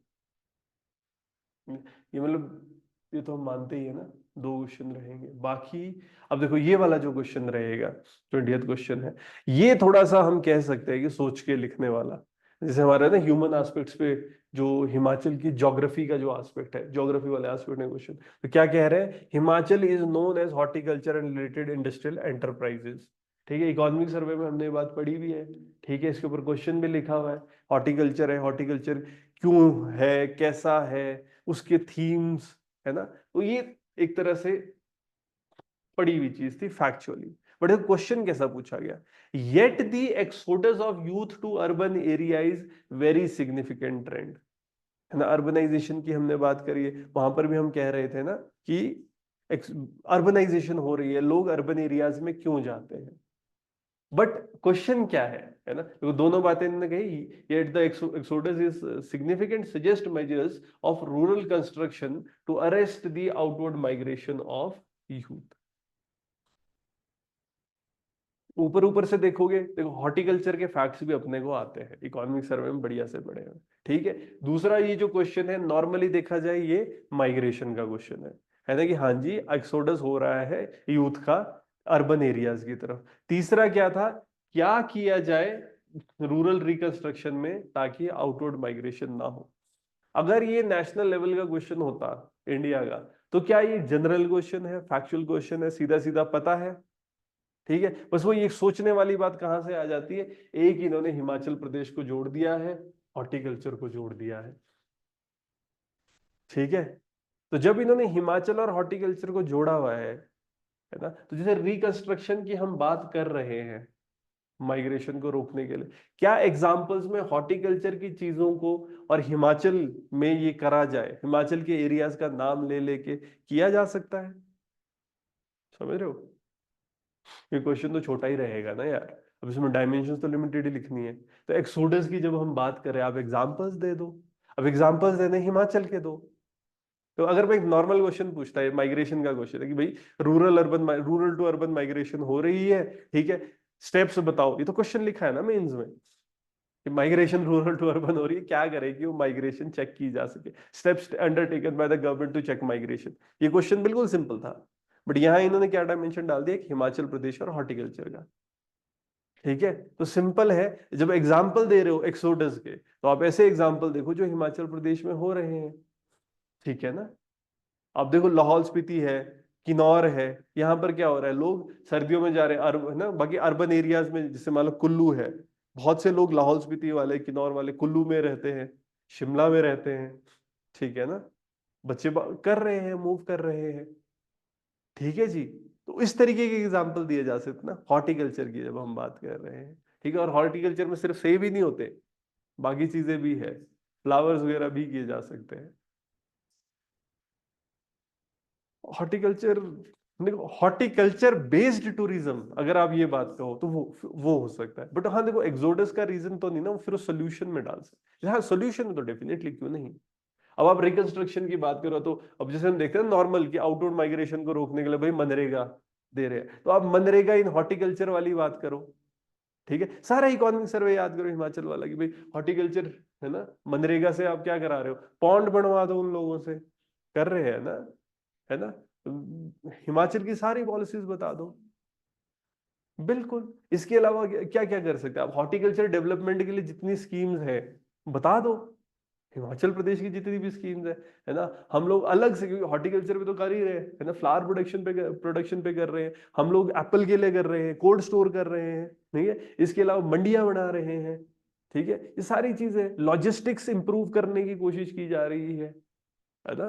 ये मतलब ये तो हम मानते ही है ना, दो क्वेश्चन रहेंगे बाकी। अब देखो ये वाला जो क्वेश्चन रहेगा, 20th क्वेश्चन है, ये थोड़ा सा हम कह सकते हैं कि सोच के लिखने वाला। जैसे हमारा ना ह्यूमन एस्पेक्ट्स पे, जो हिमाचल की ज्योग्राफी का जो एस्पेक्ट है, ज्योग्राफी वाले एस्पेक्ट में क्वेश्चन, तो क्या कह रहे हैं, Himachal is known as horticulture and related industrial enterprises, ठीक है। इकोनॉमिक सर्वे में हमने ये बात पढ़ी भी है, ठीक है, इसके ऊपर क्वेश्चन भी लिखा हुआ है। हॉर्टिकल्चर है, हॉर्टिकल्चर क्यों है, कैसा है, उसके थीम्स, है ना। तो ये एक तरह से पड़ी हुई चीज थी फैक्चुअली। बट क्वेश्चन कैसा पूछा गया, yet the exodus of youth to urban area is very significant trend, है ना। अर्बनाइजेशन की हमने बात करी है, वहां पर भी हम कह रहे थे ना कि अर्बनाइजेशन हो रही है, लोग अर्बन एरियाज में क्यों जाते हैं। बट क्वेश्चन क्या है ना, तो दोनों बातें इन्होंने कही, yet the exodus is significant, suggest measures of rural construction to arrest the outward migration of youth. ऊपर ऊपर से देखोगे, देखो हॉर्टिकल्चर के फैक्ट्स भी अपने को आते हैं, इकोनॉमिक सर्वे में बढ़िया से पढ़े हुए, ठीक है। दूसरा ये जो क्वेश्चन है, नॉर्मली देखा जाए ये माइग्रेशन का क्वेश्चन है ना, कि हाँ जी एक्सोडस हो रहा है यूथ का अर्बन एरियाज की तरफ। तीसरा क्या था, क्या किया जाए रूरल रिकंस्ट्रक्शन में ताकि आउटवर्ड माइग्रेशन ना हो। अगर ये नेशनल लेवल का क्वेश्चन होता इंडिया का, तो क्या ये जनरल क्वेश्चन है, फैक्चुअल क्वेश्चन है, सीधा सीधा पता है, ठीक है। बस वो ये सोचने वाली बात कहां से आ जाती है, एक इन्होंने हिमाचल प्रदेश को जोड़ दिया है, हॉर्टिकल्चर को जोड़ दिया है, ठीक है। तो जब इन्होंने हिमाचल और हॉर्टिकल्चर को जोड़ा हुआ है ना, तो जैसे रिकंस्ट्रक्शन की हम बात कर रहे हैं माइग्रेशन को रोकने के लिए, क्या एग्जाम्पल्स में हॉर्टिकल्चर की चीजों को और हिमाचल में ये करा जाए, हिमाचल के एरियाज का नाम ले लेके किया जा सकता है, समझ रहे हो। ये क्वेश्चन तो छोटा ही रहेगा ना यार, अब इसमें डायमेंशन तो लिमिटेड ही लिखनी है। तो एक्सोडस की जब हम बात करें, आप एग्जांपल्स दे दो, अब एग्जांपल्स देने हिमाचल के दो। तो अगर मैं एक नॉर्मल क्वेश्चन पूछता है, माइग्रेशन का क्वेश्चन है कि भाई रूरल टू अर्बन माइग्रेशन हो रही है, ठीक है, स्टेप्स बताओ, ये तो क्वेश्चन लिखा है ना मेंस में कि माइग्रेशन रूरल टू अर्बन हो रही है, क्या करे कि वो माइग्रेशन चेक की जा सके, steps undertaken by the government to check migration. ये क्वेश्चन बिल्कुल सिंपल था, बट यहाँ इन्होंने क्या डायमेंशन डाल दिया, हिमाचल प्रदेश और हॉर्टिकल्चर का, ठीक है। तो सिंपल है, जब एग्जाम्पल दे रहे हो एक्सोडस के, तो आप ऐसे एग्जाम्पल देखो जो हिमाचल प्रदेश में हो रहे हैं, ठीक है ना। आप देखो लाहौल स्पीति है, किन्नौर है, यहाँ पर क्या हो रहा है, लोग सर्दियों में जा रहे हैं, है ना। बाकी अर्बन एरियाज में जैसे मान लो कुल्लू है, बहुत से लोग लाहौल स्पीति वाले, किन्नौर वाले कुल्लू में रहते हैं, शिमला में रहते हैं, ठीक है ना। बच्चे कर रहे हैं, मूव कर रहे हैं, ठीक है जी। तो इस तरीके के एग्जाम्पल दिए जा सकते ना हॉर्टिकल्चर की जब हम बात कर रहे हैं, ठीक है। और हॉर्टिकल्चर में सिर्फ सेब ही नहीं होते, बाकी चीजें भी है, फ्लावर्स वगैरह भी किए जा सकते हैं। हॉर्टिकल्चर, देखो हॉर्टिकल्चर बेस्ड टूरिज्म अगर आप ये बात कहो तो वो हो सकता है, बट हाँ देखो एक्सोडस का रीजन तो नहीं ना, वो फिर सोल्यूशन में डाल सकते, हाँ सोल्यूशन में तो डेफिनेटली क्यों नहीं। अब आप रिकंस्ट्रक्शन की बात करो, तो अब जैसे हम देखते हैं नॉर्मल कि आउटवर्ड माइग्रेशन को रोकने के लिए भाई मनरेगा दे रहे हैं, तो आप मनरेगा इन हॉर्टिकल्चर वाली बात करो, ठीक है। सारा इकोनॉमिक सर्वे याद करो हिमाचल वाला कि भाई हॉर्टिकल्चर, है ना, मनरेगा से आप क्या करा रहे हो, पॉन्ड बनवा दो उन लोगों से, कर रहे हैं ना, है ना। हिमाचल की सारी पॉलिसीज बता दो, बिल्कुल। इसके अलावा क्या क्या कर सकते हैं आप? हॉर्टिकल्चर डेवलपमेंट के लिए जितनी स्कीम्स है बता दो, हिमाचल प्रदेश की जितनी भी स्कीम्स है ना। हम लोग अलग से, क्योंकि हॉर्टिकल्चर पे तो कर ही रहे हैं, है ना, फ्लावर प्रोडक्शन पे कर रहे हैं, हम लोग एप्पल के लिए कर रहे हैं, कोल्ड स्टोर कर रहे हैं, ठीक है, इसके अलावा मंडियां बना रहे हैं, ठीक है, ये सारी चीजें, लॉजिस्टिक्स इंप्रूव करने की कोशिश की जा रही है ना।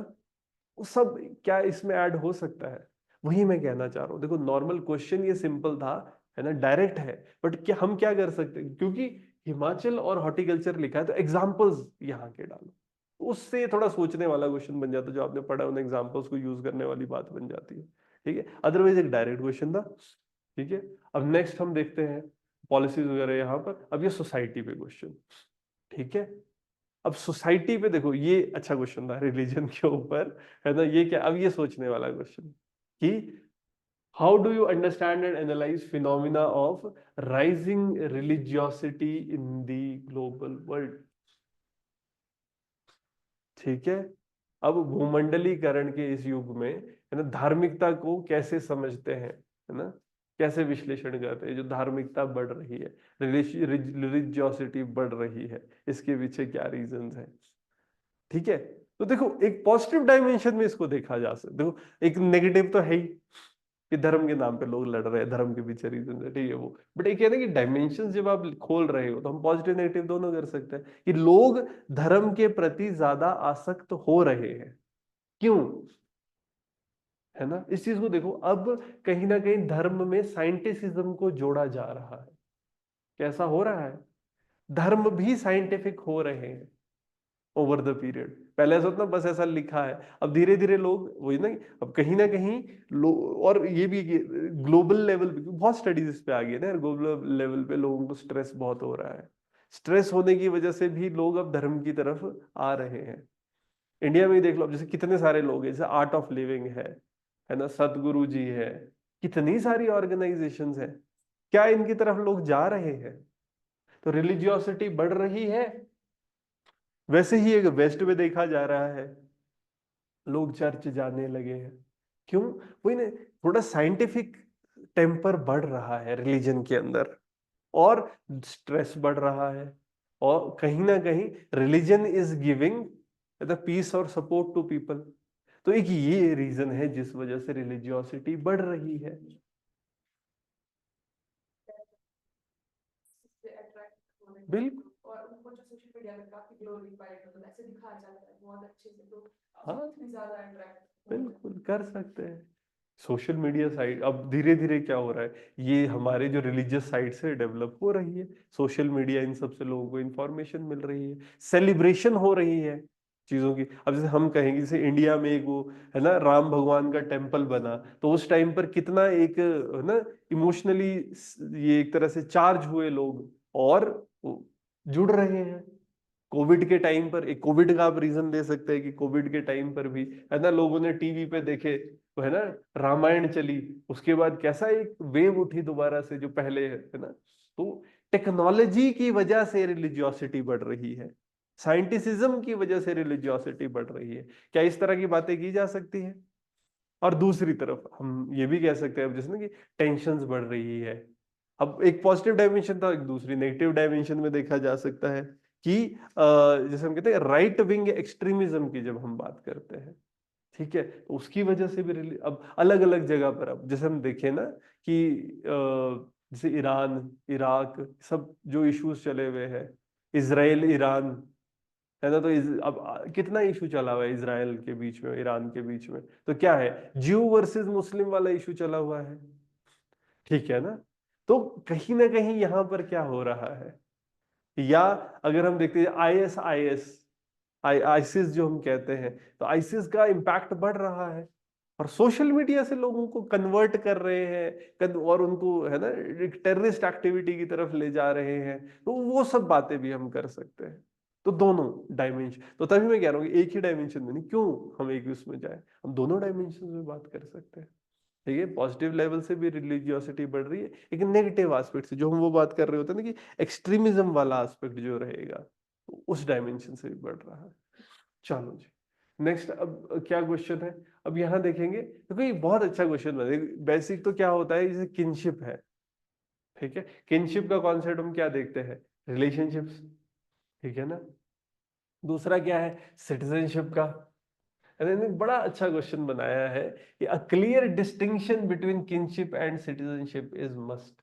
वो सब क्या इसमें ऐड हो सकता है? वही मैं कहना चाह रहा हूँ। देखो, नॉर्मल क्वेश्चन ये सिंपल था, है ना, डायरेक्ट है, बट क्या हम क्या कर सकते हैं, क्योंकि हिमाचल और हॉर्टिकल्चर लिखा है तो एग्जाम्पल्स यहाँ के डालो, उससे थोड़ा सोचने वाला क्वेश्चन बन जाता है, जो आपने पढ़ा उन एग्जाम्पल्स को यूज करने वाली बात बन जाती है, ठीक है। अदरवाइज एक डायरेक्ट क्वेश्चन था, ठीक है। अब नेक्स्ट हम देखते हैं पॉलिसीज वगैरह यहाँ पर। अब ये सोसाइटी पे क्वेश्चन, ठीक है। अब सोसाइटी पे देखो, ये अच्छा क्वेश्चन था रिलीजन के ऊपर, है ना। ये क्या, अब ये सोचने वाला क्वेश्चन कि how do you understand and analyse phenomena of rising religiosity in the global world, ठीक है। अब भूमंडलीकरण के इस युग में, है ना, धार्मिकता को कैसे समझते हैं, है ना, कैसे विश्लेषण करते हैं, जो धार्मिकता बढ़ रही है, रिलीजियोसिटी बढ़ रही है, इसके पीछे क्या रीजंस है, ठीक है। तो देखो, एक पॉजिटिव डायमेंशन में इसको देखा जा सकता है। देखो, एक नेगेटिव तो है ही कि धर्म के नाम पे लोग लड़ रहे हैं, धर्म के पीछे रीजन है, ठीक है वो, बट एक है ना कि डायमेंशन जब आप खोल रहे हो तो हम पॉजिटिव नेगेटिव दोनों कर सकते हैं, कि लोग धर्म के प्रति ज्यादा आसक्त हो रहे हैं, क्यों, है ना। इस चीज को देखो, अब कहीं ना कहीं धर्म में साइंटिसिज्म को जोड़ा जा रहा है। कैसा हो रहा है? धर्म भी साइंटिफिक हो रहे हैं ओवर द पीरियड। पहले ऐसा होता ना, बस ऐसा लिखा है, अब धीरे धीरे लोग वही ना, अब कहीं ना कहीं लोग, और ये भी ग्लोबल लेवल पे बहुत स्टडीज इस पे आ गई है ना, ग्लोबल लेवल पे लोगों को स्ट्रेस बहुत हो रहा है। स्ट्रेस होने की वजह से भी लोग अब धर्म की तरफ आ रहे हैं। इंडिया में ही देख लो, अब जैसे कितने सारे लोग हैं, जैसे आर्ट ऑफ लिविंग है ना, सतगुरु जी है, कितनी सारी ऑर्गेनाइजेशंस हैं, क्या इनकी तरफ लोग जा रहे हैं? तो रिलीजियोसिटी बढ़ रही है। वैसे ही एक वेस्ट में देखा जा रहा है, लोग चर्च जाने लगे हैं, क्यों? वही ना, थोड़ा साइंटिफिक टेम्पर बढ़ रहा है रिलीजन के अंदर, और स्ट्रेस बढ़ रहा है, और कहीं ना कहीं religion is giving the peace और सपोर्ट टू पीपल। तो एक ये रीजन है जिस वजह से रिलीजियोसिटी बढ़ रही है। बिल्कुल। और उनको जो सोशल मीडिया पे काफी ग्लोरीफाइड मतलब ऐसे दिखाया जाता है बहुत अच्छे से, तो हाँ, और भी ज्यादा अट्रैक्ट हो जाते बिल्कुल कर सकते हैं। सोशल मीडिया साइट अब धीरे धीरे क्या हो रहा है, ये हमारे जो रिलीजियस साइट से डेवलप हो रही है, सोशल मीडिया, इन सबसे लोगों को इंफॉर्मेशन मिल रही है, सेलिब्रेशन हो रही है चीजों की। अब जैसे हम कहेंगे, जैसे इंडिया में एक वो है ना, राम भगवान का टेम्पल बना, तो उस टाइम पर कितना एक, है ना, इमोशनली ये एक तरह से चार्ज हुए लोग, और जुड़ रहे हैं। कोविड के टाइम पर, एक कोविड का आप रीजन दे सकते हैं कि कोविड के टाइम पर भी, है ना, लोगों ने टीवी पे देखे तो, है ना, रामायण चली, उसके बाद कैसा एक वेव उठी दोबारा से, जो पहले है ना। तो टेक्नोलॉजी की वजह से रिलीजियोसिटी बढ़ रही है, साइंटिसिज्म की वजह से रिलीजियोसिटी बढ़ रही है। क्या इस तरह की बातें की जा सकती है? और दूसरी तरफ हम ये भी कह सकते हैं, अब जैसे ना कि टेंशन बढ़ रही है। अब एक पॉजिटिव डायमेंशन था, एक दूसरी नेगेटिव डायमेंशन में देखा जा सकता है कि जैसे हम कहते हैं राइट विंग एक्सट्रीमिज्म की जब हम बात करते हैं, ठीक है, तो उसकी वजह से भी अब अलग अलग जगह पर, अब जैसे हम देखें ना कि जैसे ईरान, इराक, सब जो इश्यूज चले हुए हैं, इजराइल ईरान, है ना, तो अब कितना इशू चला हुआ है इसराइल के बीच में, ईरान के बीच में, तो क्या है, ज्यू वर्सेस मुस्लिम वाला इशू चला हुआ है, ठीक है ना। तो कहीं ना कहीं यहां पर क्या हो रहा है, या अगर हम देखते हैं आईसिस जो हम कहते हैं, तो आईसिस का इम्पैक्ट बढ़ रहा है, और सोशल मीडिया से लोगों को कन्वर्ट कर रहे हैं, और उनको, है ना, एक टेररिस्ट एक्टिविटी की तरफ ले जा रहे हैं। तो वो सब बातें भी हम कर सकते हैं। तो दोनों डायमेंशन, तो तभी मैं कह रहा हूँ कि एक ही डायमेंशन में नहीं, क्यों हम एक ही उसमें जाए, हम दोनों डायमेंशन में बात कर सकते हैं, ठीक है। पॉजिटिव लेवल से भी रिलीजियोसिटी बढ़ रही है, लेकिन नेगेटिव एस्पेक्ट से जो हम वो बात कर रहे होते हैं ना, कि एक्सट्रीमिज्म वाला एस्पेक्ट जो रहेगा, उस डायमेंशन से भी बढ़ रहा है। चलो जी, नेक्स्ट अब क्या क्वेश्चन है? अब यहाँ देखेंगे, देखो ये बहुत अच्छा क्वेश्चन है। बेसिक तो क्या होता है, जैसे किनशिप है, ठीक है। किनशिप का कॉन्सेप्ट हम क्या देखते हैं, रिलेशनशिप्स, ठीक है ना। दूसरा क्या है, सिटीजनशिप का। इन्होंने बड़ा अच्छा क्वेश्चन बनाया है कि a clear distinction between kinship and citizenship is must.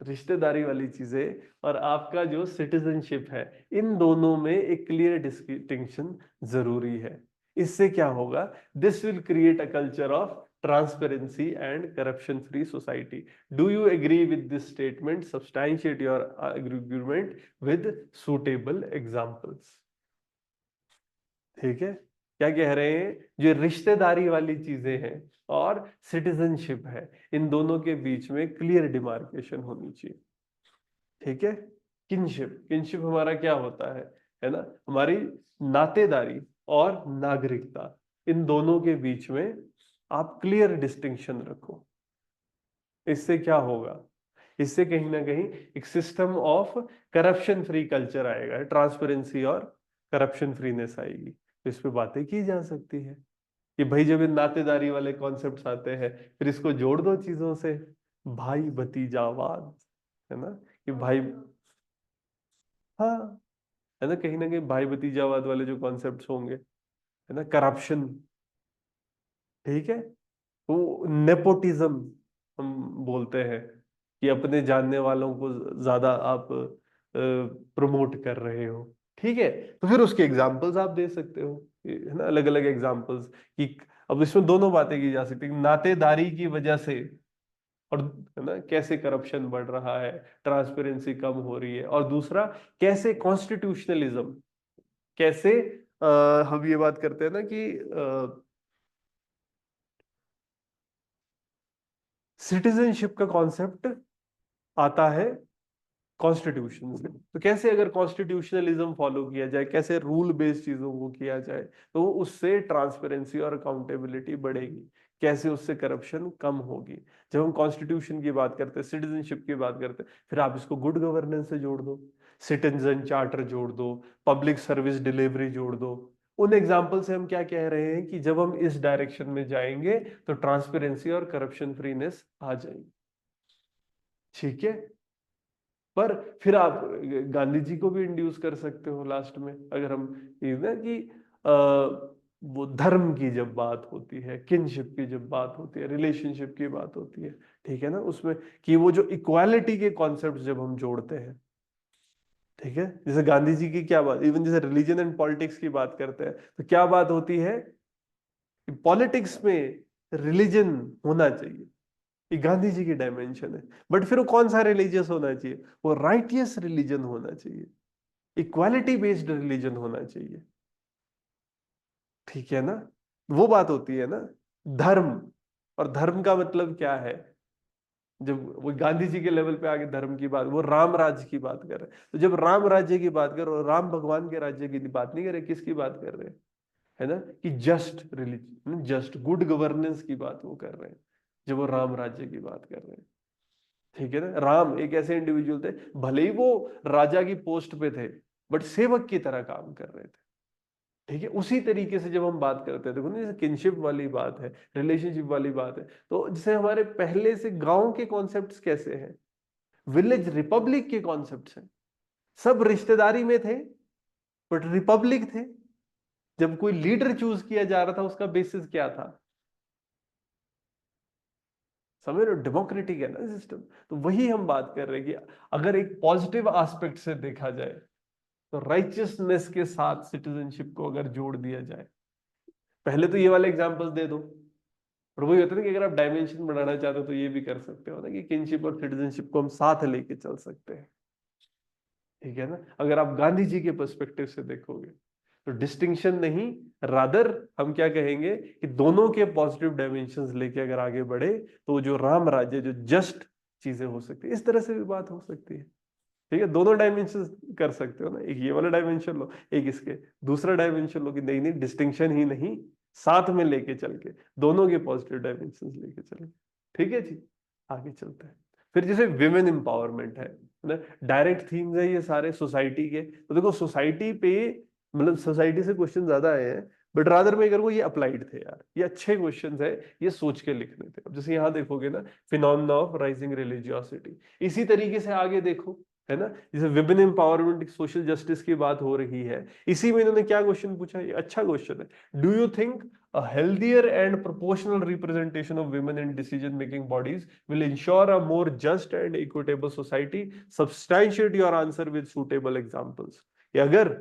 रिश्तेदारी वाली चीजें और आपका जो सिटीजनशिप है, इन दोनों में एक क्लियर डिस्टिंक्शन जरूरी है। इससे क्या होगा, this will create a culture of transparency and corruption free society. Do you agree with this statement, substantiate your agreement with suitable examples. ठीक है, क्या कह रहे हैं, जो रिश्तेदारी वाली चीजें हैं और सिटीजनशिप है, इन दोनों के बीच में क्लियर डिमार्केशन होनी चाहिए। ठीक है। किनशिप, किनशिप हमारा क्या होता है ना, हमारी नातेदारी और नागरिकता, इन दोनों के बीच में आप क्लियर डिस्टिंक्शन रखो। इससे क्या होगा, इससे कहीं ना कहीं एक system of corruption free culture आएगा, ट्रांसपेरेंसी और करप्शन फ्रीनेस आएगी। तो इस पे बातें की जा सकती है कि भाई जब इन नातेदारी वाले कॉन्सेप्ट्स आते हैं, फिर इसको जोड़ दो चीजों से, भाई भतीजावाद, है ना, कि भाई, हाँ, है ना कहीं भाई भतीजावाद वाले जो कॉन्सेप्ट्स होंगे, है ना, करप्शन, ठीक है, तो नेपोटिज्म हम बोलते हैं कि अपने जानने वालों को ज्यादा आप प्रमोट कर रहे हो। ठीक है, तो फिर उसके एग्जाम्पल्स आप दे सकते हो, है ना, अलग अलग एग्जाम्पल्स कि अब इसमें दोनों बातें की जा सकती है, नातेदारी की वजह से, और है ना कैसे करप्शन बढ़ रहा है, ट्रांसपेरेंसी कम हो रही है, और दूसरा कैसे कॉन्स्टिट्यूशनलिज्म, कैसे हम ये बात करते हैं ना कि सिटीजनशिप का कॉन्सेप्ट आता है कॉन्स्टिट्यूशन से। तो कैसे अगर कॉन्स्टिट्यूशनलिज्म फॉलो किया जाए, कैसे रूल बेस्ड चीजों को किया जाए, तो उससे ट्रांसपेरेंसी और अकाउंटेबिलिटी बढ़ेगी, कैसे उससे करप्शन कम होगी। जब हम कॉन्स्टिट्यूशन की बात करते हैं, सिटीजनशिप की बात करते हैं, फिर आप इसको गुड गवर्नेंस से जोड़ दो, सिटीजन चार्टर जोड़ दो, पब्लिक सर्विस डिलीवरी जोड़ दो। उन एग्जाम्पल से हम क्या कह रहे हैं कि जब हम इस डायरेक्शन में जाएंगे तो ट्रांसपेरेंसी और करप्शन फ्रीनेस आ जाएगी। ठीक है, पर फिर आप गांधी जी को भी इंड्यूस कर सकते हो लास्ट में, अगर हम ये ना कि वो धर्म की जब बात होती है, किनशिप की जब बात होती है, रिलेशनशिप की बात होती है, ठीक है ना, उसमें कि वो जो इक्वालिटी के कॉन्सेप्ट जब हम जोड़ते हैं, ठीक है, जैसे गांधी जी की क्या बात, इवन जैसे रिलीजन एंड पॉलिटिक्स की बात करते हैं, तो क्या बात होती है कि पॉलिटिक्स में रिलीजन होना चाहिए, ये गांधी जी की डायमेंशन है। बट फिर वो कौन सा रिलीजियस होना चाहिए, वो राइटियस रिलीजन होना चाहिए, इक्वालिटी बेस्ड रिलीजन होना चाहिए। ठीक है ना, वो बात होती है ना धर्म। और धर्म का मतलब क्या है, जब वो गांधी जी के लेवल पे आगे धर्म की बात, वो राम राज्य की बात कर रहे हैं, तो जब राम राज्य की बात कर रहे हो, राम भगवान के राज्य की बात नहीं कर रहे, किसकी बात कर रहे हैं, है ना, कि just religion, just good governance की बात वो कर रहे हैं, जब वो राम राज्य की बात कर रहे हैं। ठीक है ना, राम एक ऐसे इंडिविजुअल थे, भले ही वो राजा की पोस्ट पे थे, बट सेवक की तरह काम कर रहे थे। ठीक है, उसी तरीके से जब हम बात करते हैं, देखो ना, जैसे किनशिप वाली बात है, रिलेशनशिप वाली बात है, तो जैसे हमारे पहले से गांव के कॉन्सेप्ट्स कैसे हैं, विलेज रिपब्लिक के कॉन्सेप्ट्स हैं, सब रिश्तेदारी में थे बट रिपब्लिक थे। जब कोई लीडर चूज किया जा रहा था, उसका बेसिस क्या था, समझ रहे हो, डेमोक्रेटिक है ना सिस्टम। तो वही हम बात कर रहे हैं कि अगर एक पॉजिटिव एस्पेक्ट से देखा जाए, तो राइचियसनेस के साथ सिटीजनशिप को अगर जोड़ दिया जाए, पहले तो ये वाले एग्जांपल्स दे दो, और वही होता है ना कि अगर आप डायमेंशन बढ़ाना चाहते हो तो ये भी कर सकते हो ना कि किनशिप और सिटीजनशिप को हम साथ लेके चल सकते हैं। ठीक है ना, अगर आप गांधी जी के पर्सपेक्टिव से देखोगे, तो डिस्टिंक्शन नहीं, रादर हम क्या कहेंगे कि दोनों के पॉजिटिव डायमेंशंस लेके अगर आगे बढ़े, तो जो राम राज्य, जो जस्ट चीजें हो सकती है, इस तरह से भी बात हो सकती है। ठीक है, दोनों डायमेंशन कर सकते हो ना, एक ये वाला डायमेंशन लो, एक इसके दूसरा डायमेंशन लो, कि नहीं नहीं डिस्टिंक्शन ही नहीं, साथ में लेके चल के दोनों के पॉजिटिव डायमेंशन लेके चले। ठीक है जी, आगे चलते हैं। फिर जैसे विमेन एम्पावरमेंट है ना, डायरेक्ट थीम्स है ये सारे सोसाइटी के। तो देखो सोसाइटी पे, मतलब सोसाइटी से क्वेश्चन ज्यादा आए हैं, बट रादर मैं करूँ ये अप्लाइड थे यार, ये अच्छे क्वेश्चंस है, ये सोच के लिखने थे। अब जैसे यहाँ देखोगे ना, फिनोमेना ऑफ राइजिंग रिलीजियोसिटी, इसी तरीके से आगे देखो, है ना, जैसे विमेन एम्पावरमेंट, सोशल जस्टिस की बात हो रही है, इसी में इन्होंने क्या क्वेश्चन पूछा, ये अच्छा क्वेश्चन है। Do you think a healthier and proportional representation of women in decision making bodies will ensure a more just and equitable society? Substantiate your answer with suitable examples. कि अगर,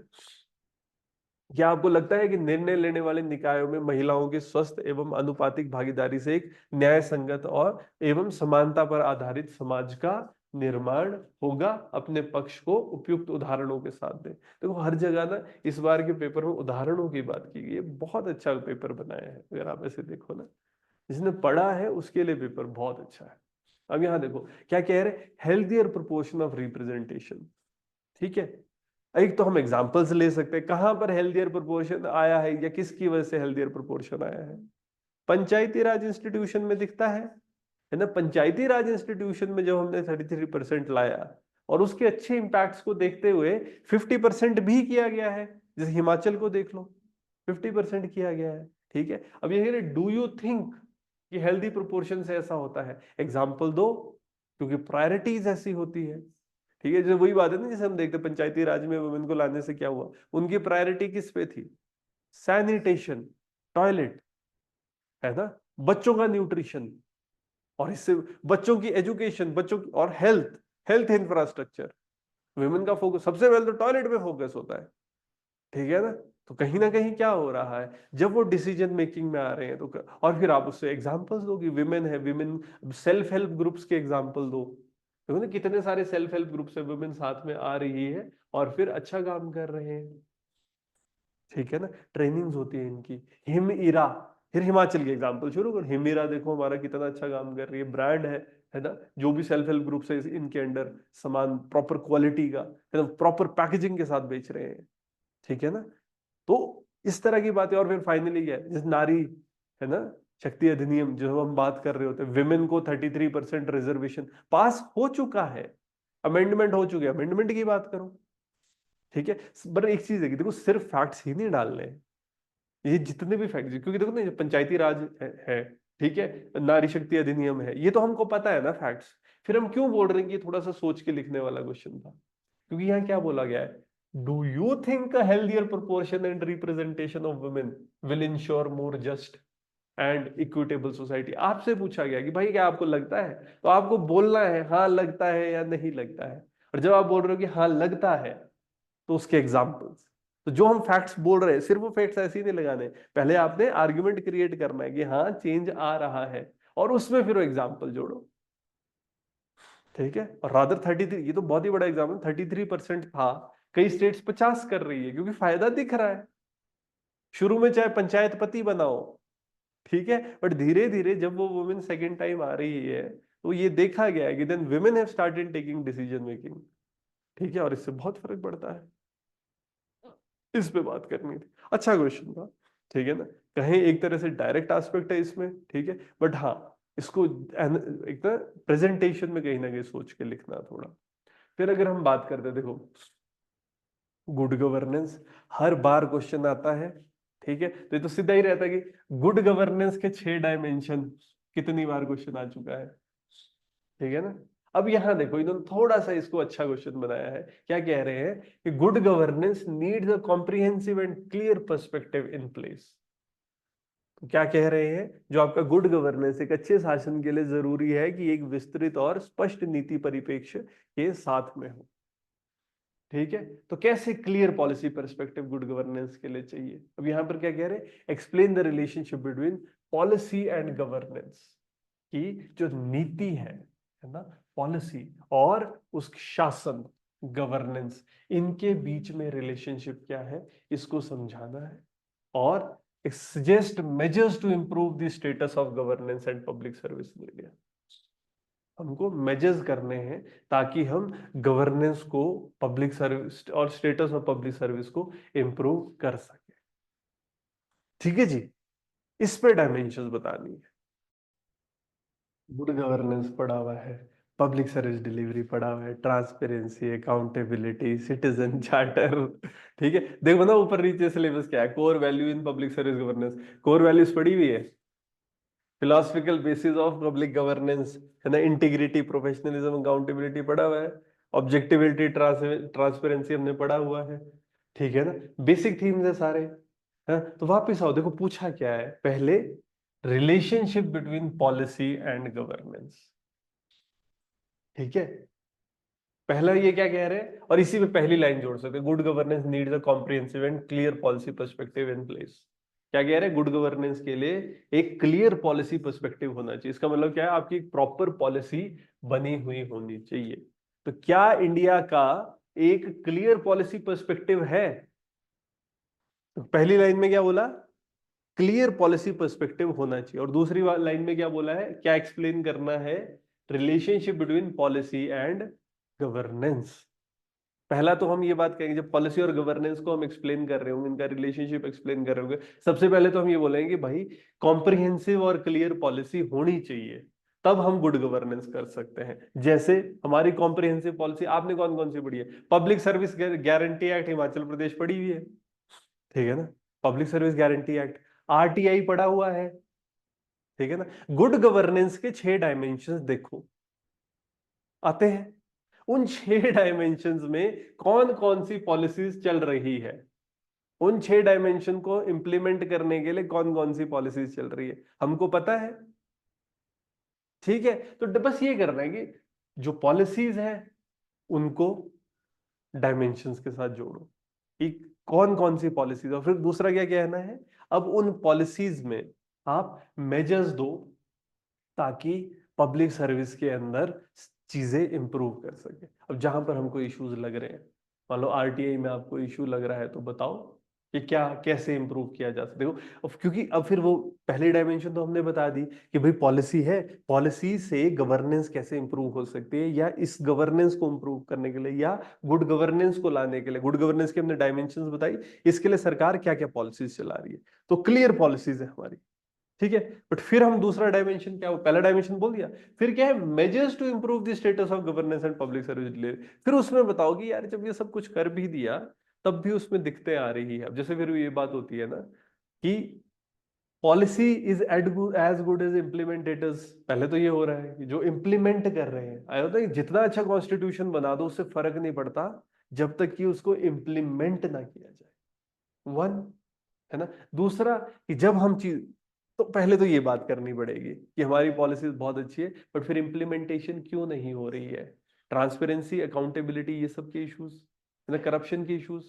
क्या आपको लगता है कि निर्णय लेने वाले निकायों में महिलाओं की स्वस्थ एवं अनुपातिक भागीदारी से एक न्याय संगत और एवं समानता पर आधारित समाज का निर्माण होगा? अपने पक्ष को उपयुक्त उदाहरणों के साथ दें। देखो हर जगह ना इस बार के पेपर में उदाहरणों की बात की गई है, बहुत अच्छा पेपर बनाया है, अगर आप ऐसे देखो ना, जिसने पढ़ा है उसके लिए पेपर बहुत अच्छा है। अब यहाँ देखो क्या कह रहे, हेल्थियर प्रोपोर्शन ऑफ रिप्रेजेंटेशन, ठीक है। एक तो हम एग्जांपल्स ले सकते हैं, कहां पर हेल्थियर प्रोपोर्शन आया है या किसकी वजह से हेल्थियर प्रोपोर्शन आया है? पंचायती राज इंस्टीट्यूशन में दिखता है ना। पंचायती राज इंस्टीट्यूशन में जब हमने 33% लाया और उसके अच्छे इंपैक्ट्स को देखते हुए 50% भी किया गया है, जैसे हिमाचल को देख लो 50% किया गया है, ठीक है। अब ये डू यू थिंक कि हेल्दी प्रोपोर्शन से ऐसा होता है? एग्जाम्पल दो, क्योंकि प्रायोरिटीज ऐसी होती है, ठीक है। जो वही बात है ना, जैसे हम देखते हैं पंचायती राज में वुमेन को लाने से क्या हुआ, उनकी प्रायोरिटी किस पे थी? सैनिटेशन, टॉयलेट, है ना, बच्चों का न्यूट्रिशन, और इससे बच्चों की एजुकेशन, बच्चों की और हेल्थ, हेल्थ इंफ्रास्ट्रक्चर, वुमेन का फोकस सबसे पहले तो टॉयलेट पे फोकस होता है, ठीक है ना कहीं क्या हो रहा है जब वो डिसीजन मेकिंग में आ रहे हैं तो और फिर आप उससे एग्जांपल्स दो कि विमेन है, विमेन सेल्फ हेल्प ग्रुप्स के एग्जांपल दो। देखो ना कितने सारे सेल्फ हेल्प ग्रुप्स है, वुमेन साथ में आ रही है और फिर अच्छा काम कर रहे हैं, ठीक है ना। ट्रेनिंग्स होती है इनकी। हिम इरा, फिर हिमाचल की एग्जांपल शुरू कर, हिम इरा देखो हमारा कितना अच्छा काम कर रही है, ब्रांड है ना। जो भी सेल्फ हेल्प ग्रुप्स है इनके अंडर सामान प्रॉपर क्वालिटी का, है ना, प्रॉपर पैकेजिंग के साथ बेच रहे हैं, ठीक है ना। तो इस तरह की बातें। और फिर फाइनली क्या है, जैसे नारी, है ना, शक्ति अधिनियम जो हम बात कर रहे होते हैं, विमेन को 33% रिजर्वेशन पास हो चुका है, अमेंडमेंट हो चुके, अमेंडमेंट की बात करो, ठीक है। पर एक चीज है कि देखो सिर्फ फैक्ट्स ही नहीं डालने हैं, ये जितने भी फैक्ट्स, क्योंकि देखो ना ये पंचायती राज है, ठीक है, नारी शक्ति अधिनियम है, ये तो हमको पता है ना फैक्ट्स। फिर हम क्यों बोल रहे हैं कि ये थोड़ा सा सोच के लिखने वाला क्वेश्चन था? क्योंकि यहाँ क्या बोला गया है, do you think a healthier proportion and representation of women will ensure more just and equitable society? आपसे पूछा गया कि भाई क्या आपको लगता है, तो आपको बोलना है हाँ लगता है या नहीं लगता है। और जब आप बोल रहे हो कि हाँ लगता है, तो उसके एग्जाम्पल्स, तो जो हम फैक्ट्स बोल रहे हैं सिर्फ वो फैक्ट्स ऐसे ही नहीं लगाने, पहले आपने आर्ग्यूमेंट क्रिएट करना है कि हाँ चेंज आ रहा है, और उसमें फिर वो एग्जाम्पल जोड़ो, ठीक है। और रादर 33, ये तो बहुत ही बड़ा एग्जाम्पल, 33% था, कई स्टेट्स 50 कर रही है, क्योंकि फायदा दिख रहा है। शुरू में चाहे पंचायत पति बनाओ, ठीक है, बट धीरे धीरे जब वो वुमेन सेकेंड टाइम आ रही है, तो ये देखा गया है कि then women have started taking decision making, ठीक है, और इससे बहुत फर्क पड़ता है। इस पे बात करनी थी, अच्छा क्वेश्चन था, ठीक है ना। कहीं एक तरह से डायरेक्ट एस्पेक्ट है इसमें, ठीक है, बट हाँ इसको एक ना प्रेजेंटेशन में कहीं ना कहीं सोच के लिखना थोड़ा। फिर अगर हम बात करते हैं, देखो गुड गवर्नेंस, हर बार क्वेश्चन आता है, ठीक है, तो ये तो सीधा ही रहता है कि गुड गवर्नेंस के 6 डायमेंशन, कितनी बार क्वेश्चन आ चुका है, ठीक है ना। अब यहां देखो इन्होंने थोड़ा सा इसको अच्छा क्वेश्चन बनाया है, क्या कह रहे हैं कि good governance needs a comprehensive and clear perspective in place. तो क्या कह रहे हैं, जो आपका गुड गवर्नेंस एक अच्छे शासन के लिए जरूरी है कि एक विस्तृत और स्पष्ट नीति परिप्रेक्ष्य के साथ में हो, ठीक है। तो कैसे clear policy perspective good governance के लिए चाहिए? अब यहां पर क्या कह रहे हैं, explain the relationship between policy and governance, की जो नीति है ना, पॉलिसी और उस शासन, गवर्नेंस, इनके बीच में रिलेशनशिप क्या है, इसको समझाना है। और suggest measures to improve the status of governance and public service in India. हमको मेजर्स करने हैं ताकि हम गवर्नेंस को, पब्लिक सर्विस और स्टेटस ऑफ पब्लिक सर्विस को इंप्रूव कर सके, ठीक है जी। इस पे डायमेंशंस बतानी है। गुड गवर्नेंस पढ़ा हुआ है, पब्लिक सर्विस डिलीवरी पढ़ा हुआ है, ट्रांसपेरेंसी, अकाउंटेबिलिटी, सिटीजन चार्टर। ठीक है, देखो ना ऊपर नीचे सिलेबस क्या है, core value in public service governance, core values पढ़ी हुई है, philosophical basis of public governance है ना, इंटीग्रिटी, प्रोफेशनलिज्म, अकाउंटेबिलिटी पढ़ा हुआ है, ऑब्जेक्टिविटी, ट्रांसपेरेंसी हमने पढ़ा हुआ है। ठीक है ना, बेसिक थीम्स है सारे। है तो वापस आओ, देखो पूछा क्या है पहले, relationship between policy and governance. ठीक है, पहला ये क्या कह रहे हैं, और इसी में पहली लाइन जोड़ सकते हैं, good governance needs a comprehensive and clear policy perspective in place. क्या कह रहे हैं, गुड गवर्नेंस के लिए एक क्लियर पॉलिसी पर्सपेक्टिव होना चाहिए। इसका मतलब क्या है, आपकी एक प्रॉपर पॉलिसी बनी हुई होनी चाहिए। तो क्या इंडिया का एक क्लियर पॉलिसी पर्सपेक्टिव है? तो पहली लाइन में क्या बोला, क्लियर पॉलिसी पर्सपेक्टिव होना चाहिए, और दूसरी लाइन में क्या बोला है, क्या एक्सप्लेन करना है, relationship between policy and governance. पहला तो हम ये बात करेंगे, जब पॉलिसी और गवर्नेंस को हम एक्सप्लेन कर रहे होंगे, इनका रिलेशनशिप एक्सप्लेन कर रहे होंगे, सबसे पहले तो हम ये बोलेंगे भाई कॉम्प्रिहेंसिव और क्लियर पॉलिसी होनी चाहिए, तब हम गुड गवर्नेंस कर सकते हैं। जैसे हमारी कॉम्प्रिहेंसिव पॉलिसी आपने कौन कौन सी पढ़ी है, public service guarantee act Himachal Pradesh पढ़ी हुई है, ठीक है ना, public service guarantee act, RTI पढ़ा हुआ है, ठीक है ना। गुड गवर्नेंस के 6 डायमेंशंस देखो आते हैं, उन 6 डायमेंशंस में कौन कौन सी पॉलिसीज चल रही है, उन 6 डायमेंशन को इंप्लीमेंट करने के लिए कौन कौन सी पॉलिसीज चल रही है, हमको पता है। ठीक है, तो बस ये करना है कि जो पॉलिसीज है उनको डायमेंशंस के साथ जोड़ो कि कौन कौन सी पॉलिसीज, और फिर दूसरा क्या कहना है, अब उन पॉलिसीज में आप मेजर्स दो ताकि पब्लिक सर्विस के अंदर चीजें इंप्रूव कर सके। अब जहां पर हमको इश्यूज लग रहे हैं, मान लो आरटीआई में आपको इश्यू लग रहा है, तो बताओ कि क्या कैसे इंप्रूव किया जा सकता है। देखो अब क्योंकि अब फिर वो पहली डायमेंशन तो हमने बता दी कि भाई पॉलिसी है, पॉलिसी से गवर्नेंस कैसे इंप्रूव हो सकती है, या इस गवर्नेंस को इंप्रूव करने के लिए या गुड गवर्नेंस को लाने के लिए, गुड गवर्नेंस की हमने डायमेंशंस बताई, इसके लिए सरकार क्या क्या पॉलिसीज चला रही है, तो क्लियर पॉलिसीज है हमारी। ठीक है, बट फिर हम दूसरा डायमेंशन क्या, पहला डायमेंशन बोल दिया, फिर क्या है, measures to improve the status of governance and public service delivery. फिर उसमें बताओ कि यार जब ये सब कुछ कर भी दिया तब भी उसमें दिक्कतें आ रही है। अब जैसे फिर ये बात होती है ना कि policy is as good as implementators, पहले तो ये हो रहा है कि जो इम्प्लीमेंट कर रहे हैं, आया होता है कि जितना अच्छा कॉन्स्टिट्यूशन बना दो उससे फर्क नहीं पड़ता जब तक कि उसको इम्प्लीमेंट ना किया जाए, वन, है ना। दूसरा कि जब हम चीज, तो पहले तो ये बात करनी पड़ेगी कि हमारी पॉलिसी बहुत अच्छी है बट फिर इंप्लीमेंटेशन क्यों नहीं हो रही है, ट्रांसपेरेंसी, अकाउंटेबिलिटी, ये सब के इश्यूज, है ना, करप्शन के इश्यूज।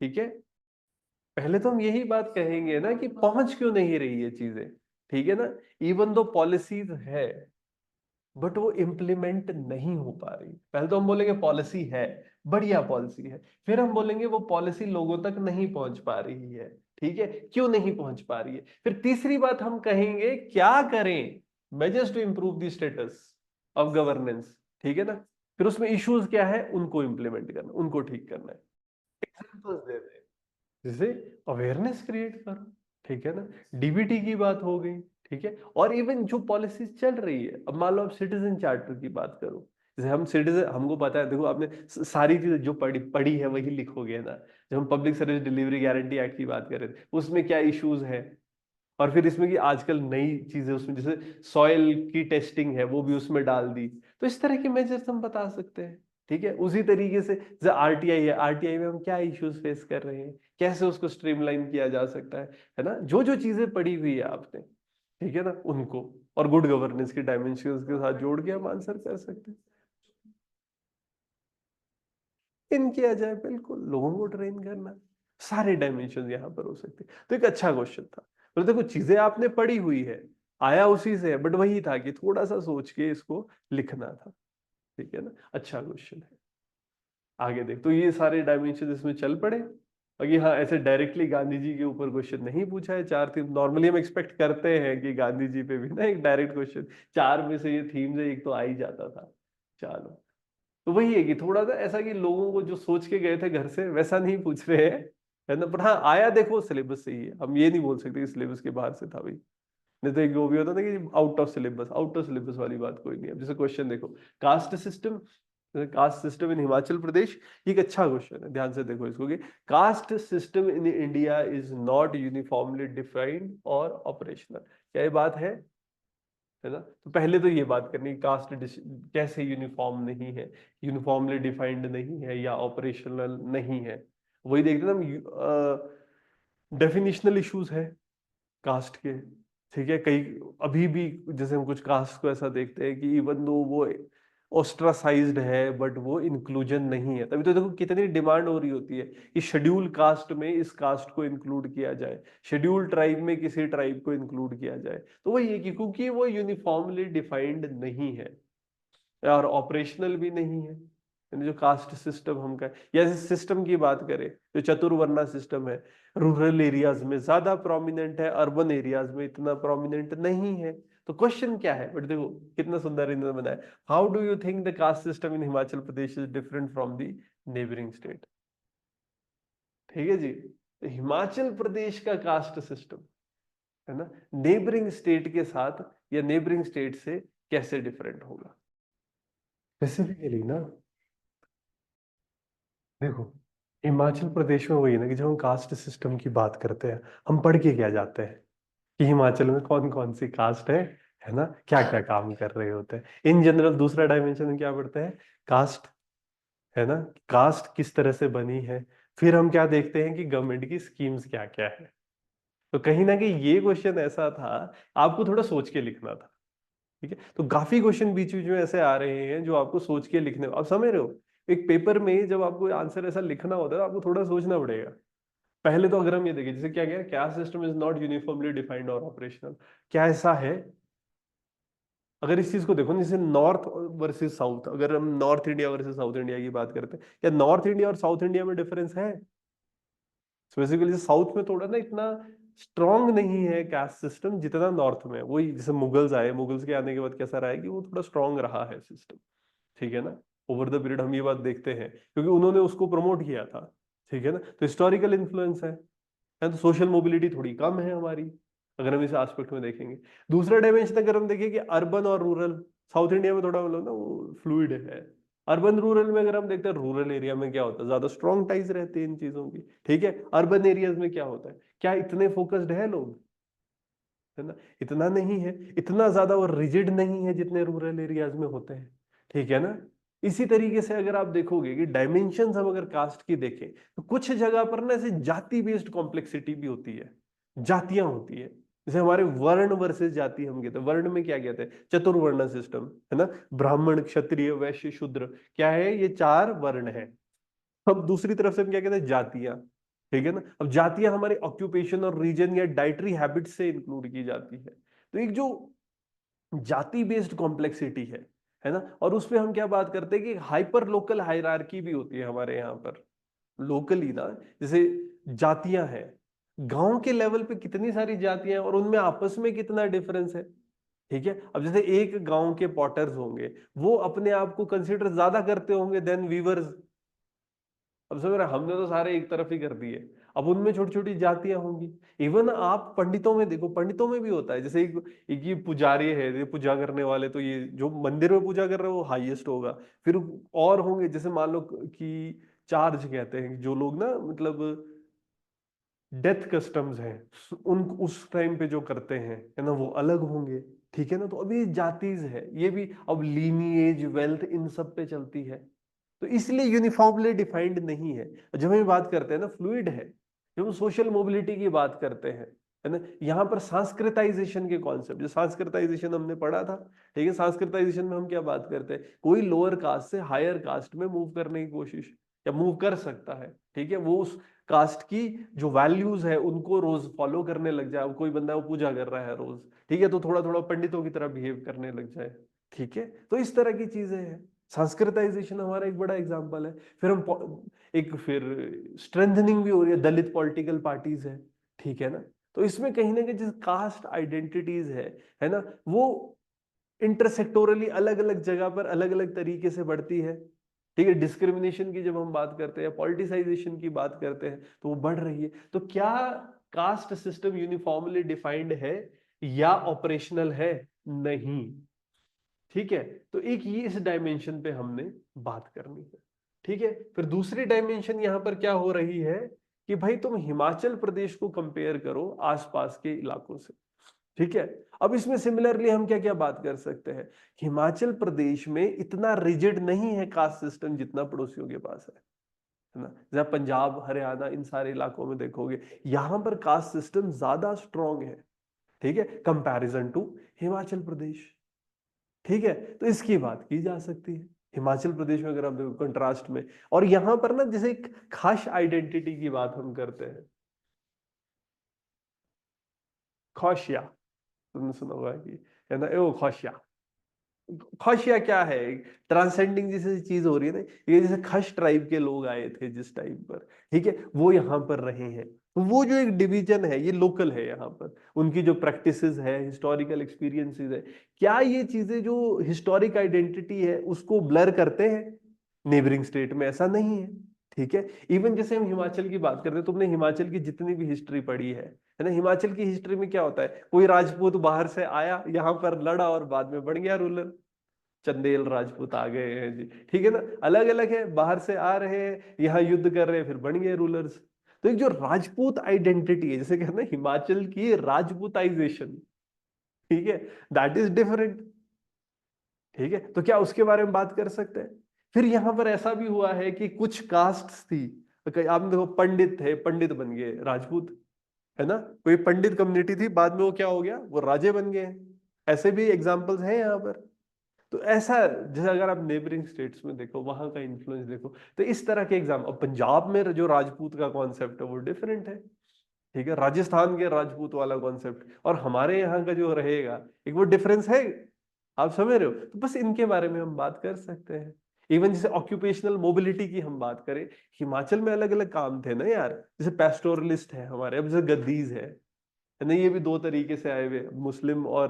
ठीक है, पहले तो हम यही बात कहेंगे ना कि पहुंच क्यों नहीं रही है चीजें, ठीक है ना, इवन दो पॉलिसीज है बट वो इम्प्लीमेंट नहीं हो पा रही। पहले तो हम बोलेंगे पॉलिसी है, बढ़िया पॉलिसी है, फिर हम बोलेंगे वो पॉलिसी लोगों तक नहीं पहुंच पा रही है। ठीक है, क्यों नहीं पहुंच पा रही है, फिर तीसरी बात हम कहेंगे क्या करें, measures to improve the status of governance. ठीक है ना, फिर उसमें इश्यूज क्या है, उनको इंप्लीमेंट करना, उनको ठीक करना है, एग्जांपल्स दे रहे हैं, जैसे अवेयरनेस क्रिएट करो, ठीक है ना, डीबीटी की बात हो गई। ठीक है, और इवन जो पॉलिसीज चल रही है, अब मान लो आप सिटीजन चार्टर की बात करो, जैसे हम सिटीजन, हमको पता है, देखो आपने सारी चीजें जो पढ़ी पढ़ी है वही लिखोगे ना। जब हम public service delivery guarantee act की बात कर रहे थे, उसमें क्या इश्यूज है, और फिर इसमें कि आजकल नई चीजें उसमें जैसे सॉइल की टेस्टिंग है वो भी उसमें डाल दी, तो इस तरह के मेजर्स हम बता सकते हैं। ठीक है, उसी तरीके से जैसे आरटीआई है, आरटीआई में हम क्या इश्यूज फेस कर रहे हैं, कैसे उसको स्ट्रीमलाइन किया जा सकता है ना, जो जो चीजें पढ़ी हुई है आपने, ठीक है ना, उनको और गुड गवर्नेंस की डायमेंशंस के साथ जोड़ के हम आंसर कर सकते हैं। इन किया जाए, बिल्कुल लोगों को ट्रेन करना, सारे डायमेंशन यहाँ पर हो सकते हैं। तो एक अच्छा क्वेश्चन था, पर देखो चीजें आपने पढ़ी हुई है, आया उसी से है, बट वही था कि थोड़ा सा सोच के इसको लिखना था। ठीक है ना, अच्छा क्वेश्चन है। आगे देख, तो ये सारे डायमेंशन इसमें चल पड़े। बाकी हाँ, ऐसे डायरेक्टली गांधी जी के ऊपर क्वेश्चन नहीं पूछा है, चार थीम नॉर्मली हम एक्सपेक्ट करते हैं कि गांधी जी पे भी ना एक डायरेक्ट क्वेश्चन, चार में से ये थीम से एक तो आ ही जाता था। चलो, तो वही है कि थोड़ा सा ऐसा कि लोगों को जो सोच के गए थे घर से वैसा नहीं पूछ रहे हैं, है ना, पर हाँ आया देखो सिलेबस से ही है, हम ये नहीं बोल सकते कि सिलेबस के बाहर से था भाई। नहीं तो एक वो भी होता था कि आउट ऑफ सिलेबस वाली बात कोई नहीं है। अब जैसे क्वेश्चन देखो, caste system, caste system in Himachal Pradesh, ये एक अच्छा क्वेश्चन है, ध्यान से देखो इसको कि cast system in India is not uniformly defined और ऑपरेशनल। क्या ये बात है ना? तो पहले तो ये बात करनी, कास्ट कैसे यूनिफॉर्म नहीं है, यूनिफॉर्मली डिफाइंड नहीं है या ऑपरेशनल नहीं है। वही देखते ना हम, डेफिनेशनल इश्यूज है कास्ट के, ठीक है। कई अभी भी जैसे हम कुछ कास्ट को ऐसा देखते हैं कि इवन दो वो ऑस्ट्रासाइज्ड है बट वो इंक्लूजन नहीं है। तभी तो देखो कितनी डिमांड हो रही होती है कि शेड्यूल कास्ट में इस कास्ट को इंक्लूड किया जाए, शेड्यूल ट्राइब में किसी ट्राइब को इंक्लूड किया जाए। तो वही है कि क्योंकि वो यूनिफॉर्मली डिफाइंड नहीं है और ऑपरेशनल भी नहीं है। यानी जो कास्ट सिस्टम हम का, या इस सिस्टम की बात करें, जो चतुर्वर्णा सिस्टम है, रूरल एरियाज में ज्यादा प्रोमिनेंट है, अर्बन एरियाज में इतना प्रोमिनेंट नहीं है। तो क्वेश्चन क्या है, बट देखो कितना सुंदर इन्होंने बनाया, how do you think the cast system in Himachal Pradesh is different from the neighbouring state. ठीक है जी, तो हिमाचल प्रदेश का कास्ट सिस्टम, है ना, नेबरिंग स्टेट के साथ या नेबरिंग स्टेट से कैसे डिफरेंट होगा। स्पेसिफिकली ना, देखो हिमाचल प्रदेश में वही है ना कि जब हम कास्ट सिस्टम की बात करते हैं, हम पढ़ के क्या जाते हैं कि हिमाचल में कौन कौन सी कास्ट है ना, क्या क्या काम कर रहे होते हैं इन जनरल। दूसरा डायमेंशन में क्या पढ़ते हैं, कास्ट, है ना, कास्ट किस तरह से बनी है। फिर हम क्या देखते हैं कि गवर्नमेंट की स्कीम्स क्या क्या है। तो कहीं ना कहीं ये क्वेश्चन ऐसा था, आपको थोड़ा सोच के लिखना था। ठीक है, तो काफी क्वेश्चन बीच बीच में ऐसे आ रहे हैं जो आपको सोच के लिखने, आप समझ रहे हो। एक पेपर में जब आपको आंसर ऐसा लिखना होता है तो आपको थोड़ा सोचना पड़ेगा। पहले तो अगर हम ये देखें, जैसे क्या कह क्या system is not uniformly defined और ऑपरेशनल, क्या ऐसा है। अगर इस चीज को देखो ना, जैसे नॉर्थ वर्सेस साउथ, अगर हम north India versus south India की बात करते हैं, क्या नॉर्थ इंडिया और साउथ इंडिया में डिफरेंस है। बेसिकली साउथ में थोड़ा ना इतना स्ट्रांग नहीं है कास्ट सिस्टम जितना नॉर्थ में है। वही जैसे मुगल्स आए, मुगल्स के आने के बाद कैसा रहा है कि वो थोड़ा स्ट्रांग रहा है सिस्टम, ठीक है ना। ओवर द पीरियड हम ये बात देखते हैं क्योंकि उन्होंने उसको प्रमोट किया था, ठीक है ना। तो हिस्टोरिकल इन्फ्लुएंस है तो सोशल मोबिलिटी थोड़ी कम है हमारी, अगर हम इस एस्पेक्ट में देखेंगे। दूसरा डायमेंशन अगर हम देखें कि अर्बन और रूरल, साउथ इंडिया में थोड़ा मतलब ना वो फ्लूइड है। अर्बन रूरल में अगर हम देखते हैं, रूरल एरिया में क्या होता है, ज्यादा स्ट्रॉन्ग टाइज रहते हैं इन चीजों की, ठीक है। अर्बन एरियाज में क्या होता है, क्या इतने फोकस्ड है लोग, है ना, इतना नहीं है, इतना ज्यादा और रिजिड नहीं है जितने रूरल एरियाज में होते हैं, ठीक है ना। इसी तरीके से अगर आप देखोगे कि डायमेंशंस हम अगर कास्ट की देखें तो कुछ जगह पर ना ऐसे जाति बेस्ड कॉम्प्लेक्सिटी भी होती है, जातियां होती है। जैसे हमारे वर्ण वर्सेस जाति हम कहते हैं, वर्ण में क्या कहते हैं, चतुर्वर्ण सिस्टम, है ना, ब्राह्मण क्षत्रिय वैश्य शूद्र, क्या है, ये चार वर्ण है। अब दूसरी तरफ से हम क्या कहते हैं, जातियां, ठीक है ना। अब जातियां हमारे ऑक्यूपेशन और रीजन या डाइटरी हैबिट से इंक्लूड की जाती है। तो एक जो जाति बेस्ड कॉम्प्लेक्सिटी है ना, और उसमें हम क्या बात करते हैं कि हाइपर लोकल हायरार्की भी होती है हमारे यहाँ पर लोकली ना। जैसे जातियां हैं, गांव के लेवल पे कितनी सारी जातियां हैं और उनमें आपस में कितना डिफरेंस है, ठीक है। अब जैसे एक गांव के पॉटर्स होंगे, वो अपने आप को कंसिडर ज्यादा करते होंगे देन वीवर्स। अब समझ रहे, हमने तो सारे एक तरफ ही कर दिए। अब उनमें छोटी छोटी जातियां होंगी। इवन आप पंडितों में देखो, पंडितों में भी होता है, जैसे एक ये पुजारी है, ये पूजा करने वाले, तो ये जो मंदिर में पूजा कर रहे हो वो हाईएस्ट होगा। फिर और होंगे, जैसे मान लो कि चार्ज कहते हैं जो लोग ना, मतलब डेथ कस्टम्स हैं, उन उस टाइम पे जो करते हैं, है ना, वो अलग होंगे, ठीक है ना। तो अभी जातीज है ये भी, अब लीनिएज वेल्थ इन सब पे चलती है। तो इसलिए यूनिफॉर्मली डिफाइंड नहीं है। जब हम बात करते हैं ना फ्लूइड है, जब हम सोशल मोबिलिटी की बात करते हैं, है ना, यहाँ पर सांस्कृताइजेशन के कॉन्सेप्ट, जो सांस्कृताइजेशन हमने पढ़ा था, ठीक है। सांस्कृताइजेशन में हम क्या बात करते हैं, कोई लोअर कास्ट से हायर कास्ट में मूव करने की कोशिश, या मूव कर सकता है, ठीक है। वो उस कास्ट की जो वैल्यूज है उनको रोज फॉलो करने लग जाए। कोई बंदा वो पूजा कर रहा है रोज, ठीक है, तो थोड़ा थोड़ा पंडितों की तरह बिहेव करने लग जाए, ठीक है। तो इस तरह की चीजें हैं। सांस्कृताइजेशन हमारा एक बड़ा एग्जाम्पल है। फिर हम एक फिर स्ट्रेंथनिंग भी हो रही है, दलित पॉलिटिकल पार्टीज है, ठीक है ना। तो इसमें कहीं ना कहीं जिस कास्ट आइडेंटिटीज है ना, वो इंटरसेक्टोरली अलग अलग जगह पर अलग अलग तरीके से बढ़ती है, ठीक है। डिस्क्रिमिनेशन की जब हम बात करते हैं, पॉलिटिसाइजेशन की बात करते हैं, तो वो बढ़ रही है। तो क्या कास्ट सिस्टम यूनिफॉर्मली डिफाइंड है, या ऑपरेशनल है? नहीं। ठीक है, तो एक ये इस डायमेंशन पे हमने बात करनी है। ठीक है, फिर दूसरी डायमेंशन यहां पर क्या हो रही है कि भाई तुम हिमाचल प्रदेश को कंपेयर करो आसपास के इलाकों से। ठीक है, अब इसमें सिमिलरली हम क्या क्या बात कर सकते हैं? हिमाचल प्रदेश में इतना रिजिड नहीं है कास्ट सिस्टम जितना पड़ोसियों के पास है ना। जहाँ पंजाब, हरियाणा, इन सारे इलाकों में देखोगे यहां पर कास्ट सिस्टम ज्यादा स्ट्रांग है। ठीक है, कंपैरिजन टू हिमाचल प्रदेश। ठीक है, तो इसकी बात की जा सकती है हिमाचल प्रदेश में, अगर आप देखो कंट्रास्ट में। और यहां पर ना जैसे एक खास आइडेंटिटी की बात हम करते हैं, खौशिया, तुमने सुना होगा कि, है ना, ओ खौशिया। खश या क्या है, ट्रांसेंडिंग जैसी चीज हो रही है ना, ये जैसे खश ट्राइब के लोग आए थे जिस टाइम पर, ठीक है, वो यहाँ पर रहे हैं। तो वो जो एक डिवीजन है ये लोकल है यहाँ पर, उनकी जो प्रैक्टिसेस है, हिस्टोरिकल एक्सपीरियंसेस है, क्या ये चीजें जो हिस्टोरिक आइडेंटिटी है उसको ब्लर करते हैं? नेबरिंग स्टेट में ऐसा नहीं है। ठीक है, इवन जैसे हम हिमाचल की बात करते हैं, तुमने हिमाचल की जितनी भी हिस्ट्री पढ़ी है ना, हिमाचल की हिस्ट्री में क्या होता है, कोई राजपूत बाहर से आया यहाँ पर लड़ा और बाद में बन गया रूलर। चंदेल राजपूत आ गए हैं जी, ठीक है ना, अलग अलग है, बाहर से आ रहे हैं, यहाँ युद्ध कर रहे हैं, फिर बन गए रूलर्स। तो एक जो राजपूत आइडेंटिटी है, जैसे कहते हैं हिमाचल की राजपूताइजेशन, ठीक है, दैट इज डिफरेंट। ठीक है, तो क्या उसके बारे में बात कर सकते हैं? फिर यहां पर ऐसा भी हुआ है कि कुछ कास्ट थी, आपने देखो पंडित थे, पंडित बन गए राजपूत, है ना, कोई पंडित कम्युनिटी थी, बाद में वो क्या हो गया, वो राजे बन गए। ऐसे भी एग्जाम्पल्स हैं यहाँ पर। तो ऐसा, जैसे अगर आप नेबरिंग स्टेट्स में देखो, वहां का इन्फ्लुएंस देखो, तो इस तरह के एग्जाम, अब पंजाब में जो राजपूत का कॉन्सेप्ट है वो डिफरेंट है। ठीक है, राजस्थान के राजपूत वाला कॉन्सेप्ट और हमारे यहाँ का जो रहेगा, एक वो डिफरेंस है। आप समझ रहे हो, तो बस इनके बारे में हम बात कर सकते हैं। इवन जैसे ऑक्यूपेशनल मोबिलिटी की हम बात करें, हिमाचल में अलग अलग काम थे ना यार, जैसे पेस्टोरलिस्ट है हमारे, अब जैसे गद्दीज है ना, ये भी दो तरीके से आए हुए, मुस्लिम और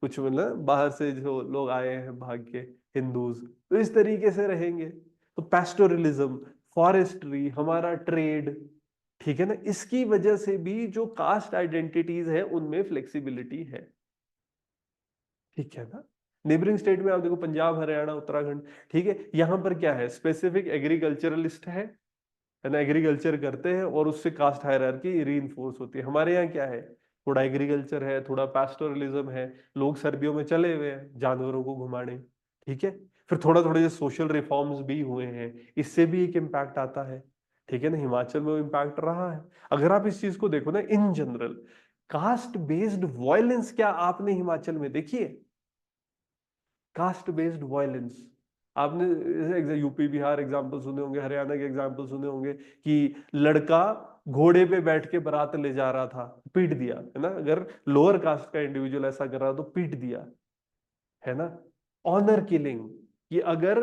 कुछ मतलब बाहर से जो लोग आए हैं भाग के, हिंदूज, तो इस तरीके से रहेंगे। तो पेस्टोरलिज्म, फॉरेस्ट्री, हमारा ट्रेड, ठीक है ना, इसकी वजह से भी जो कास्ट आइडेंटिटीज है उनमें फ्लेक्सिबिलिटी है। ठीक है ना, नेबरिंग स्टेट में आप देखो पंजाब, हरियाणा, उत्तराखंड, ठीक है, यहां पर क्या है, स्पेसिफिक एग्रीकल्चरलिस्ट है ना, एग्रीकल्चर करते हैं और उससे कास्ट हायरार्की रीइंफोर्स होती है। हमारे यहाँ क्या है, थोड़ा एग्रीकल्चर है, थोड़ा पैस्टोरलिज्म है, लोग सर्दियों में चले हुए हैं जानवरों को घुमाने। ठीक है, फिर थोड़ा थोड़े जो सोशल रिफॉर्म्स भी हुए हैं, इससे भी एक इम्पैक्ट आता है। ठीक है ना, हिमाचल में वो इम्पैक्ट रहा है। अगर आप इस चीज को देखो ना in general, caste based violence क्या आपने हिमाचल में देखी है? कास्ट बेस्ड वायलेंस आपने यूपी बिहार एग्जाम्पल सुने होंगे, हरियाणा के एग्जाम्पल सुने होंगे कि लड़का घोड़े पे बैठ के बारात ले जा रहा था, पीट दिया, है ना, अगर लोअर कास्ट का इंडिविजुअल ऐसा कर रहा तो पीट दिया, है ना। ऑनर किलिंग, कि अगर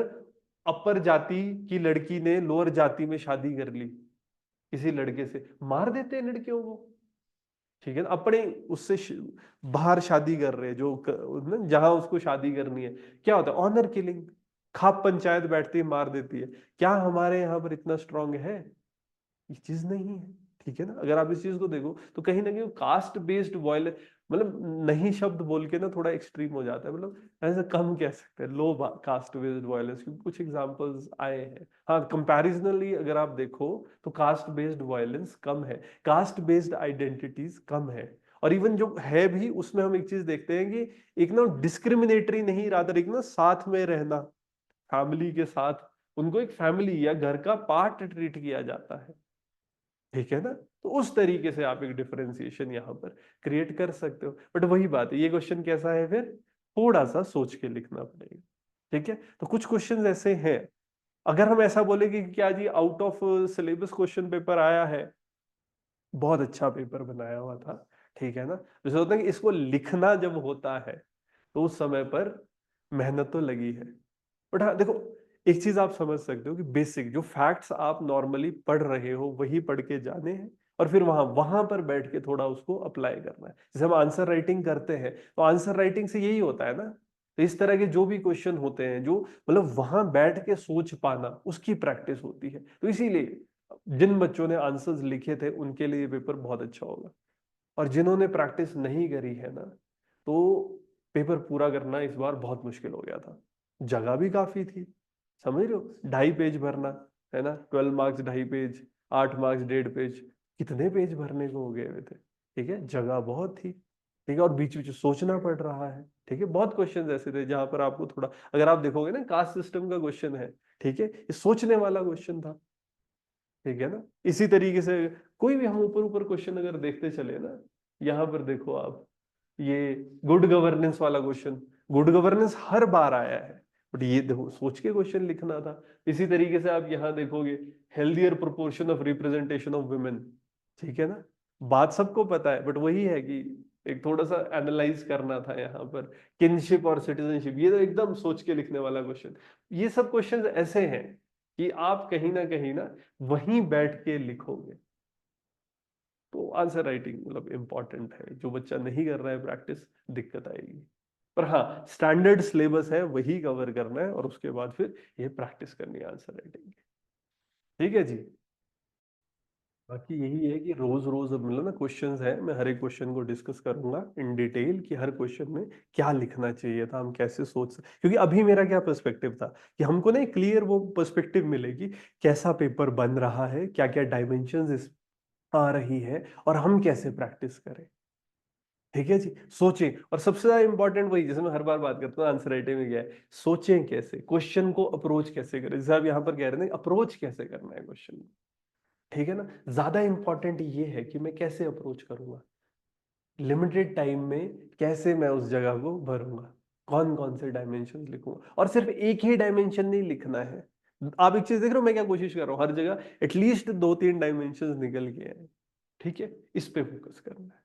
अपर जाति की लड़की ने लोअर जाति में शादी कर ली किसी लड़के से, मार देते हैं लड़कियों को। ठीक है ना, अपने उससे बाहर शादी कर रहे हैं जो जहां उसको शादी करनी है, क्या होता है, ऑनर किलिंग, खाप पंचायत बैठती है मार देती है। क्या हमारे यहाँ पर इतना स्ट्रांग है? ये चीज नहीं है। ठीक है ना, अगर आप इस चीज को देखो तो कहीं ना कहीं कास्ट बेस्ड वायलेंस, मतलब नहीं शब्द बोल के ना थोड़ा एक्सट्रीम हो जाता है, मतलब ऐसा कम कह सकते हैं लो कास्ट बेस्ड वायलेंस, क्योंकि कुछ एग्जांपल्स आए हैं। हाँ, कंपैरिजनली अगर आप देखो तो कास्ट बेस्ड वायलेंस कम है, कास्ट बेस्ड आइडेंटिटीज कम है। और इवन जो है भी उसमें हम एक चीज देखते हैं कि एक ना डिस्क्रिमिनेटरी नहीं, रादर एक ना साथ में रहना, फैमिली के साथ उनको एक फैमिली या घर का पार्ट ट्रीट किया जाता है। ठीक है ना, तो उस तरीके से आप एक डिफरेंशिएशन यहां पर क्रिएट कर सकते हो। बट वही बात है, ये क्वेश्चन कैसा है, फिर थोड़ा सा सोच के लिखना पड़ेगा। ठीक है, तो कुछ क्वेश्चंस ऐसे हैं, अगर हम ऐसा बोले कि क्या जी out of syllabus question paper आया है, बहुत अच्छा पेपर बनाया हुआ था, ठीक है ना, जैसे होता है कि इसको लिखना जब होता है तो उस समय पर मेहनत तो लगी है। बट हाँ देखो, एक चीज आप समझ सकते हो कि बेसिक जो फैक्ट्स आप नॉर्मली पढ़ रहे हो वही पढ़ के जाने हैं, और फिर वहां वहां पर बैठ के थोड़ा उसको अप्लाई करना है। जैसे हम आंसर राइटिंग करते हैं तो आंसर राइटिंग से यही होता है ना, तो इस तरह के जो भी क्वेश्चन होते हैं जो मतलब वहां बैठ के सोच पाना, उसकी प्रैक्टिस होती है। तो इसीलिए जिन बच्चों ने आंसर्स लिखे थे उनके लिए ये पेपर बहुत अच्छा होगा। और जिन्होंने प्रैक्टिस नहीं करी है ना, तो पेपर पूरा करना इस बार बहुत मुश्किल हो गया था। जगह भी काफी थी, समझ रहे हो, 2.5 पेज भरना है ना, 12 मार्क्स 2.5 पेज, 8 मार्क्स 1.5 पेज, कितने पेज भरने को हो गए हुए थे। ठीक है, जगह बहुत थी। ठीक है, और बीच बीच सोचना पड़ रहा है। ठीक है, बहुत क्वेश्चन ऐसे थे जहां पर आपको थोड़ा, अगर आप देखोगे ना, कास्ट सिस्टम का क्वेश्चन है, ठीक है, ये सोचने वाला क्वेश्चन था। ठीक है ना, इसी तरीके से कोई भी हम ऊपर ऊपर क्वेश्चन अगर देखते चले ना, यहाँ पर देखो आप, ये गुड गवर्नेंस वाला क्वेश्चन, गुड गवर्नेंस हर बार आया है, बट ये देखो सोच के क्वेश्चन लिखना था। इसी तरीके से आप यहाँ देखोगे, healthier proportion of representation of women. ठीक है ना, बात सबको पता है, बट वही है कि एक थोड़ा सा एनालाइज करना था यहाँ पर। किनशिप और सिटीजनशिप, ये तो एकदम सोच के लिखने वाला क्वेश्चन। ये सब क्वेश्चन ऐसे हैं कि आप कहीं ना वहीं बैठ के लिखोगे। तो आंसर राइटिंग मतलब इंपॉर्टेंट है, जो बच्चा नहीं कर रहा है प्रैक्टिस, दिक्कत आएगी। पर हाँ, स्टैंडर्ड सिलेबस है वही कवर करना है, और उसके बाद फिर ये प्रैक्टिस करनी है आंसर राइटिंग की। ठीक है जी। बाकी यही है कि रोज रोज अब मतलब ना क्वेश्चंस है, मैं हर एक क्वेश्चन को डिस्कस करूंगा इन डिटेल कि हर क्वेश्चन में क्या लिखना चाहिए था, हम कैसे क्योंकि अभी मेरा क्या पर्सपेक्टिव था कि हमको ना एक क्लियर वो पर्सपेक्टिव मिलेगी, कैसा पेपर बन रहा है, क्या क्या डायमेंशंस इस आ रही है, और हम कैसे प्रैक्टिस करें। ठीक है जी, सोचें, और सबसे ज्यादा इंपॉर्टेंट वही, जैसे मैं हर बार बात करता हूँ आंसर राइटिंग में क्या है, सोचें कैसे, क्वेश्चन को अप्रोच कैसे करें, जैसे आप यहाँ पर कह रहे थे अप्रोच कैसे करना है क्वेश्चन। ठीक है ना, ज्यादा इंपॉर्टेंट ये है कि मैं कैसे अप्रोच करूंगा, लिमिटेड टाइम में कैसे मैं उस जगह को भरूंगा, कौन कौन से डायमेंशन लिखूंगा, और सिर्फ एक ही डायमेंशन नहीं लिखना है। आप एक चीज देख रहे हो, मैं क्या कोशिश कर रहा हूँ, हर जगह एटलीस्ट 2-3 डायमेंशन निकल के हैं। ठीक है, इस पे फोकस करना है।